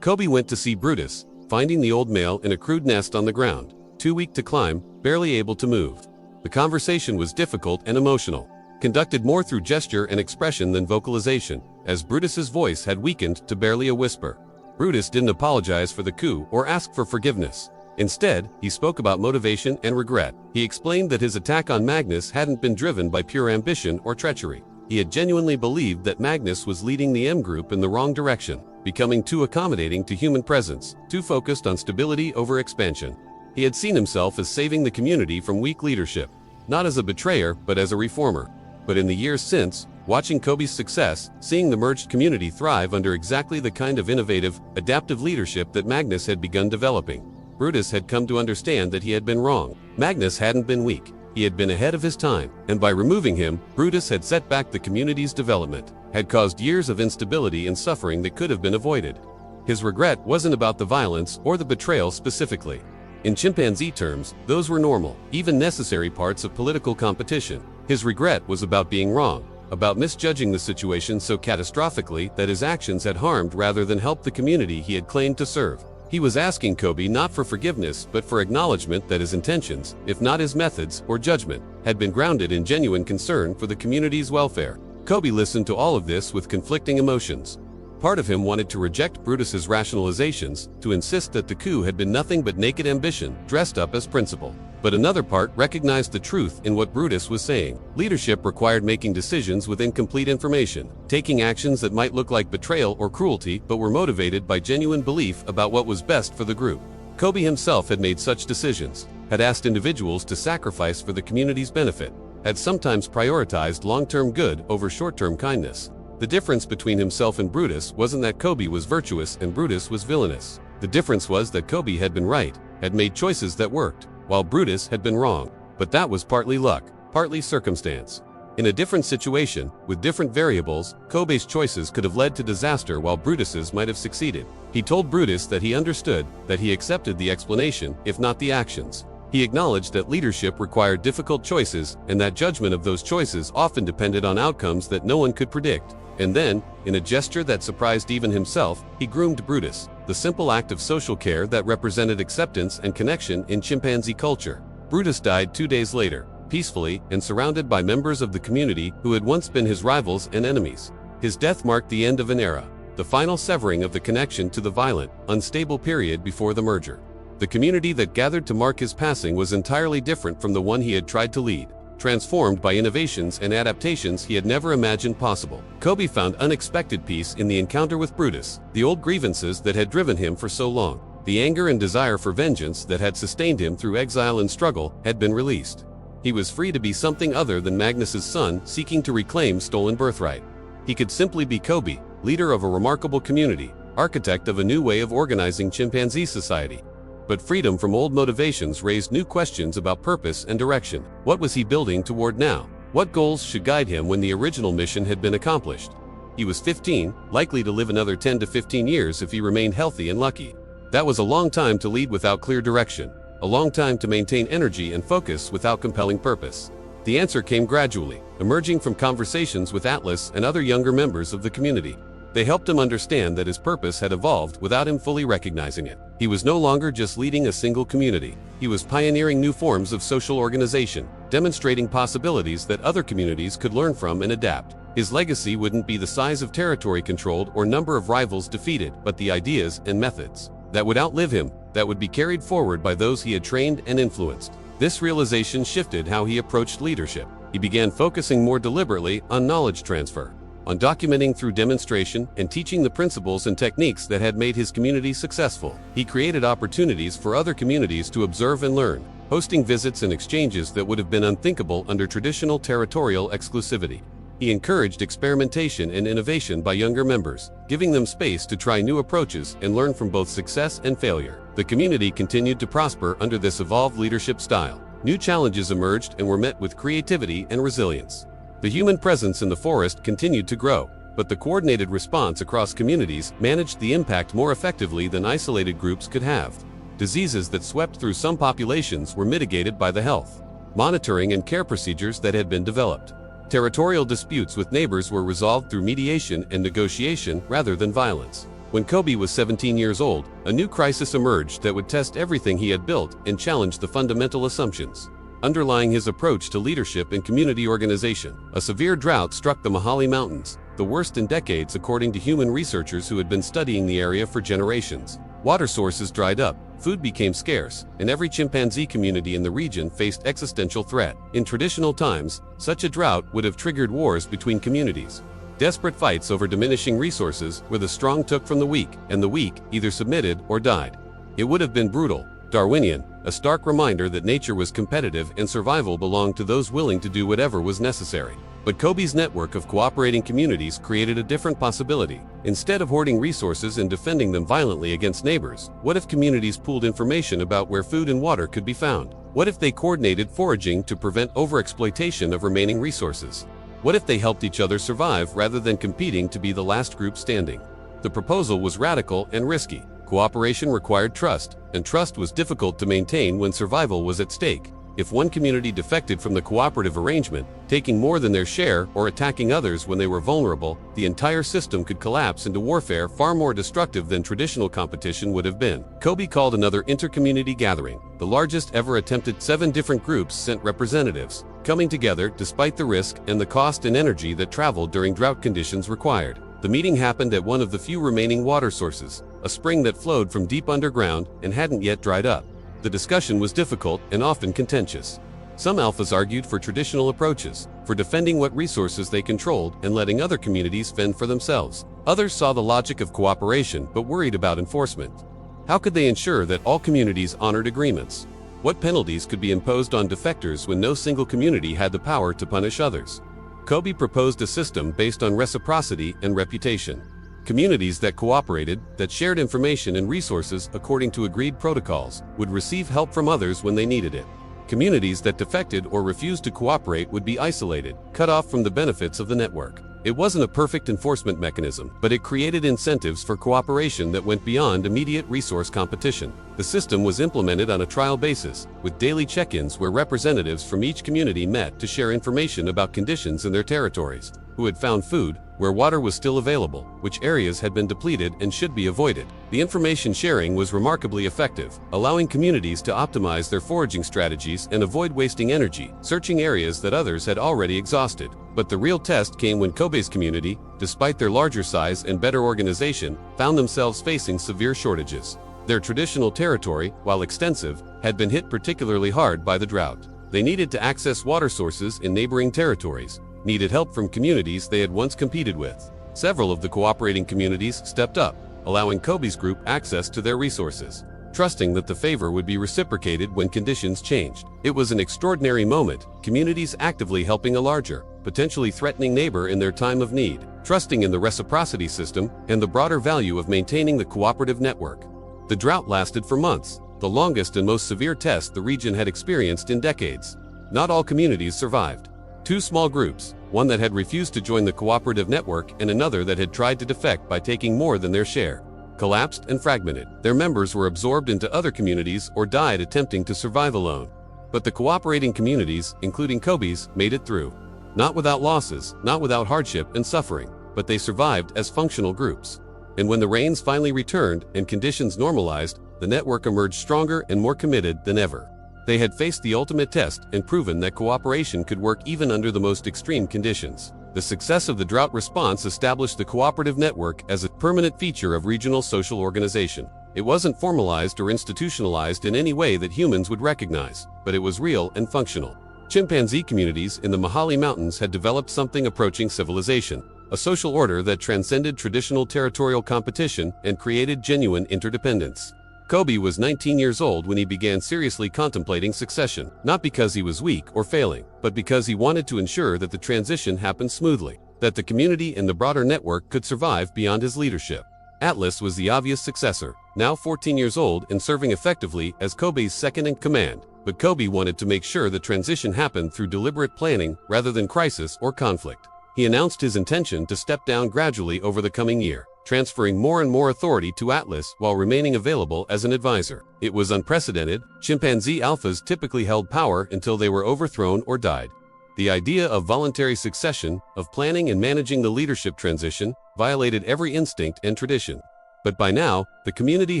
Kobe went to see Brutus, finding the old male in a crude nest on the ground, too weak to climb, barely able to move. The conversation was difficult and emotional, conducted more through gesture and expression than vocalization, as Brutus's voice had weakened to barely a whisper. Brutus didn't apologize for the coup or ask for forgiveness. Instead, he spoke about motivation and regret. He explained that his attack on Magnus hadn't been driven by pure ambition or treachery. He had genuinely believed that Magnus was leading the M group in the wrong direction, becoming too accommodating to human presence, too focused on stability over expansion. He had seen himself as saving the community from weak leadership, not as a betrayer but as a reformer. But in the years since, watching Kobe's success, seeing the merged community thrive under exactly the kind of innovative, adaptive leadership that Magnus had begun developing, Brutus had come to understand that he had been wrong. Magnus hadn't been weak, he had been ahead of his time, and by removing him, Brutus had set back the community's development, had caused years of instability and suffering that could have been avoided. His regret wasn't about the violence or the betrayal specifically. In chimpanzee terms, those were normal, even necessary parts of political competition. His regret was about being wrong, about misjudging the situation so catastrophically that his actions had harmed rather than helped the community he had claimed to serve. He was asking Kobe not for forgiveness but for acknowledgement that his intentions, if not his methods or judgment, had been grounded in genuine concern for the community's welfare. Kobe listened to all of this with conflicting emotions. Part of him wanted to reject Brutus's rationalizations, to insist that the coup had been nothing but naked ambition dressed up as principle. But another part recognized the truth in what Brutus was saying. Leadership required making decisions with incomplete information, taking actions that might look like betrayal or cruelty but were motivated by genuine belief about what was best for the group. Kobe himself had made such decisions, had asked individuals to sacrifice for the community's benefit, had sometimes prioritized long-term good over short-term kindness. The difference between himself and Brutus wasn't that Kobe was virtuous and Brutus was villainous. The difference was that Kobe had been right, had made choices that worked, while Brutus had been wrong. But that was partly luck, partly circumstance. In a different situation, with different variables, Kobe's choices could have led to disaster while Brutus's might have succeeded. He told Brutus that he understood, that he accepted the explanation, if not the actions. He acknowledged that leadership required difficult choices, and that judgment of those choices often depended on outcomes that no one could predict. And then, in a gesture that surprised even himself, he groomed Brutus, the simple act of social care that represented acceptance and connection in chimpanzee culture. Brutus died 2 days later, peacefully and surrounded by members of the community who had once been his rivals and enemies. His death marked the end of an era, the final severing of the connection to the violent, unstable period before the merger. The community that gathered to mark his passing was entirely different from the one he had tried to lead, transformed by innovations and adaptations he had never imagined possible. Kobe found unexpected peace in the encounter with Brutus. The old grievances that had driven him for so long, the anger and desire for vengeance that had sustained him through exile and struggle, had been released. He was free to be something other than Magnus's son seeking to reclaim stolen birthright. He could simply be Kobe, leader of a remarkable community, architect of a new way of organizing chimpanzee society. But freedom from old motivations raised new questions about purpose and direction. What was he building toward now? What goals should guide him when the original mission had been accomplished? He was 15, likely to live another 10 to 15 years if he remained healthy and lucky. That was a long time to lead without clear direction, a long time to maintain energy and focus without compelling purpose. The answer came gradually, emerging from conversations with Atlas and other younger members of the community. They helped him understand that his purpose had evolved without him fully recognizing it. He was no longer just leading a single community. He was pioneering new forms of social organization, demonstrating possibilities that other communities could learn from and adapt. His legacy wouldn't be the size of territory controlled or number of rivals defeated, but the ideas and methods that would outlive him, that would be carried forward by those he had trained and influenced. This realization shifted how he approached leadership. He began focusing more deliberately on knowledge transfer, on documenting through demonstration and teaching the principles and techniques that had made his community successful. He created opportunities for other communities to observe and learn, hosting visits and exchanges that would have been unthinkable under traditional territorial exclusivity. He encouraged experimentation and innovation by younger members, giving them space to try new approaches and learn from both success and failure. The community continued to prosper under this evolved leadership style. New challenges emerged and were met with creativity and resilience. The human presence in the forest continued to grow, but the coordinated response across communities managed the impact more effectively than isolated groups could have. Diseases that swept through some populations were mitigated by the health, monitoring and care procedures that had been developed. Territorial disputes with neighbors were resolved through mediation and negotiation rather than violence. When Kobe was 17 years old, a new crisis emerged that would test everything he had built and challenge the fundamental assumptions underlying his approach to leadership and community organization. A severe drought struck the Mahale Mountains, the worst in decades according to human researchers who had been studying the area for generations. Water sources dried up, food became scarce, and every chimpanzee community in the region faced existential threat. In traditional times, such a drought would have triggered wars between communities. Desperate fights over diminishing resources where the strong took from the weak, and the weak either submitted or died. It would have been brutal, Darwinian, a stark reminder that nature was competitive and survival belonged to those willing to do whatever was necessary. But Kobe's network of cooperating communities created a different possibility. Instead of hoarding resources and defending them violently against neighbors, what if communities pooled information about where food and water could be found? What if they coordinated foraging to prevent overexploitation of remaining resources? What if they helped each other survive rather than competing to be the last group standing? The proposal was radical and risky. Cooperation required trust, and trust was difficult to maintain when survival was at stake. If one community defected from the cooperative arrangement, taking more than their share or attacking others when they were vulnerable, the entire system could collapse into warfare far more destructive than traditional competition would have been. Kobe called another inter-community gathering. The largest ever attempted. 7 different groups sent representatives, coming together despite the risk and the cost and energy that travel during drought conditions required. The meeting happened at one of the few remaining water sources, a spring that flowed from deep underground and hadn't yet dried up. The discussion was difficult and often contentious. Some alphas argued for traditional approaches, for defending what resources they controlled and letting other communities fend for themselves. Others saw the logic of cooperation but worried about enforcement. How could they ensure that all communities honored agreements? What penalties could be imposed on defectors when no single community had the power to punish others? Kobe proposed a system based on reciprocity and reputation. Communities that cooperated, that shared information and resources according to agreed protocols, would receive help from others when they needed it. Communities that defected or refused to cooperate would be isolated, cut off from the benefits of the network. It wasn't a perfect enforcement mechanism, but it created incentives for cooperation that went beyond immediate resource competition. The system was implemented on a trial basis, with daily check-ins where representatives from each community met to share information about conditions in their territories, who had found food, where water was still available, which areas had been depleted and should be avoided. The information sharing was remarkably effective, allowing communities to optimize their foraging strategies and avoid wasting energy, searching areas that others had already exhausted. But the real test came when Kobe's community, despite their larger size and better organization, found themselves facing severe shortages. Their traditional territory, while extensive, had been hit particularly hard by the drought. They needed to access water sources in neighboring territories, needed help from communities they had once competed with. Several of the cooperating communities stepped up, allowing Kobe's group access to their resources, trusting that the favor would be reciprocated when conditions changed. It was an extraordinary moment, communities actively helping a larger, potentially threatening neighbor in their time of need, trusting in the reciprocity system and the broader value of maintaining the cooperative network. The drought lasted for months, the longest and most severe test the region had experienced in decades. Not all communities survived. 2 small groups, one that had refused to join the cooperative network and another that had tried to defect by taking more than their share, collapsed and fragmented. Their members were absorbed into other communities or died attempting to survive alone. But the cooperating communities, including Kobe's, made it through. Not without losses, not without hardship and suffering, but they survived as functional groups. And when the rains finally returned and conditions normalized, the network emerged stronger and more committed than ever. They had faced the ultimate test and proven that cooperation could work even under the most extreme conditions. The success of the drought response established the cooperative network as a permanent feature of regional social organization. It wasn't formalized or institutionalized in any way that humans would recognize, but it was real and functional. Chimpanzee communities in the Mahale Mountains had developed something approaching civilization, a social order that transcended traditional territorial competition and created genuine interdependence. Kobe was 19 years old when he began seriously contemplating succession, not because he was weak or failing, but because he wanted to ensure that the transition happened smoothly, that the community and the broader network could survive beyond his leadership. Atlas was the obvious successor, now 14 years old and serving effectively as Kobe's second-in-command. but Kobe wanted to make sure the transition happened through deliberate planning rather than crisis or conflict. He announced his intention to step down gradually over the coming year, transferring more and more authority to Atlas while remaining available as an advisor. It was unprecedented. Chimpanzee alphas typically held power until they were overthrown or died. The idea of voluntary succession, of planning and managing the leadership transition, violated every instinct and tradition. But by now, the community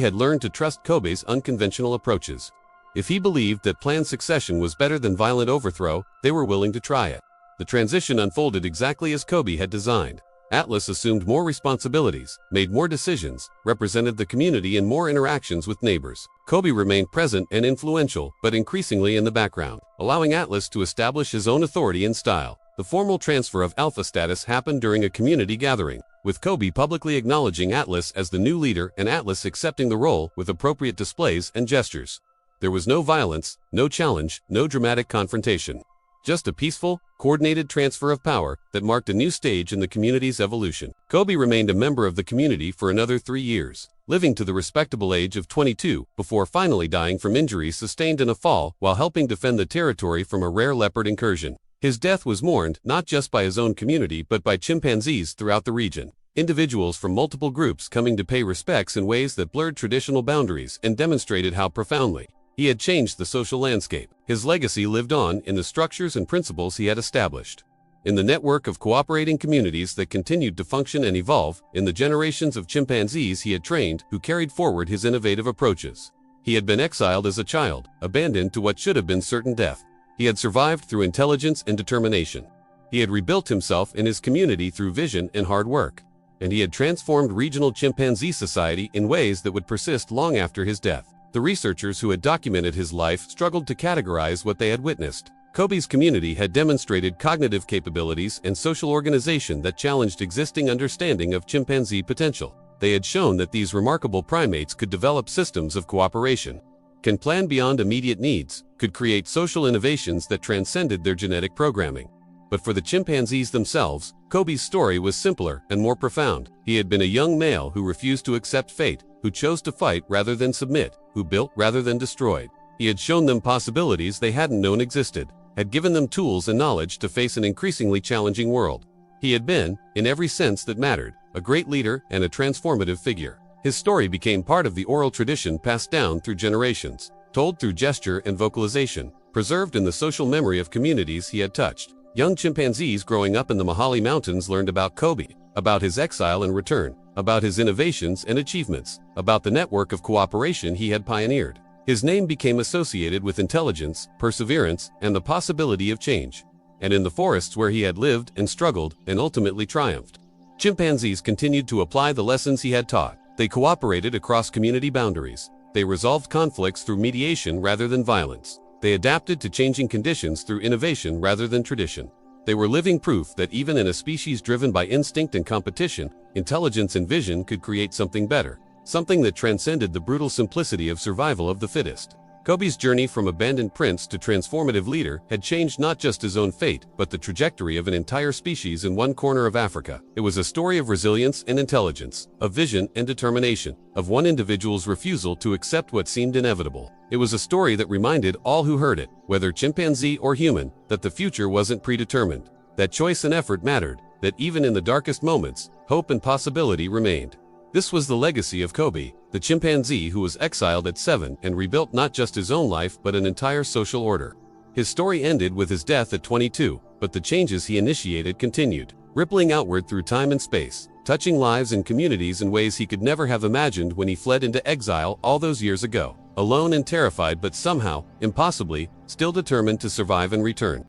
had learned to trust Kobe's unconventional approaches. If he believed that planned succession was better than violent overthrow, they were willing to try it. The transition unfolded exactly as Kobe had designed. Atlas assumed more responsibilities, made more decisions, represented the community in more interactions with neighbors. Kobe remained present and influential, but increasingly in the background, allowing Atlas to establish his own authority and style. The formal transfer of alpha status happened during a community gathering, with Kobe publicly acknowledging Atlas as the new leader and Atlas accepting the role with appropriate displays and gestures. There was no violence, no challenge, no dramatic confrontation. Just a peaceful, coordinated transfer of power that marked a new stage in the community's evolution. Kobe remained a member of the community for another 3 years, living to the respectable age of 22 before finally dying from injuries sustained in a fall while helping defend the territory from a rare leopard incursion. His death was mourned not just by his own community but by chimpanzees throughout the region. Individuals from multiple groups coming to pay respects in ways that blurred traditional boundaries and demonstrated how profoundly he had changed the social landscape. His legacy lived on in the structures and principles he had established, in the network of cooperating communities that continued to function and evolve, in the generations of chimpanzees he had trained who carried forward his innovative approaches. He had been exiled as a child, abandoned to what should have been certain death. He had survived through intelligence and determination. He had rebuilt himself and his community through vision and hard work. And he had transformed regional chimpanzee society in ways that would persist long after his death. The researchers who had documented his life struggled to categorize what they had witnessed. Kobe's community had demonstrated cognitive capabilities and social organization that challenged existing understanding of chimpanzee potential. They had shown that these remarkable primates could develop systems of cooperation, can plan beyond immediate needs, could create social innovations that transcended their genetic programming. But for the chimpanzees themselves, Kobe's story was simpler and more profound. He had been a young male who refused to accept fate, who chose to fight rather than submit, who built rather than destroyed. He had shown them possibilities they hadn't known existed, had given them tools and knowledge to face an increasingly challenging world. He had been, in every sense that mattered, a great leader and a transformative figure. His story became part of the oral tradition passed down through generations, told through gesture and vocalization, preserved in the social memory of communities he had touched. Young chimpanzees growing up in the Mahale Mountains learned about Kobe, about his exile and return, about his innovations and achievements, about the network of cooperation he had pioneered. His name became associated with intelligence, perseverance, and the possibility of change. And in the forests where he had lived and struggled and ultimately triumphed, chimpanzees continued to apply the lessons he had taught. They cooperated across community boundaries. They resolved conflicts through mediation rather than violence. They adapted to changing conditions through innovation rather than tradition. They were living proof that even in a species driven by instinct and competition, intelligence and vision could create something better, something that transcended the brutal simplicity of survival of the fittest. Kobe's journey from abandoned prince to transformative leader had changed not just his own fate, but the trajectory of an entire species in one corner of Africa. It was a story of resilience and intelligence, of vision and determination, of one individual's refusal to accept what seemed inevitable. It was a story that reminded all who heard it, whether chimpanzee or human, that the future wasn't predetermined, that choice and effort mattered, that even in the darkest moments, hope and possibility remained. This was the legacy of Kobe, the chimpanzee who was exiled at 7 and rebuilt not just his own life but an entire social order. His story ended with his death at 22, but the changes he initiated continued, rippling outward through time and space, touching lives and communities in ways he could never have imagined when he fled into exile all those years ago, alone and terrified but somehow, impossibly, still determined to survive and return.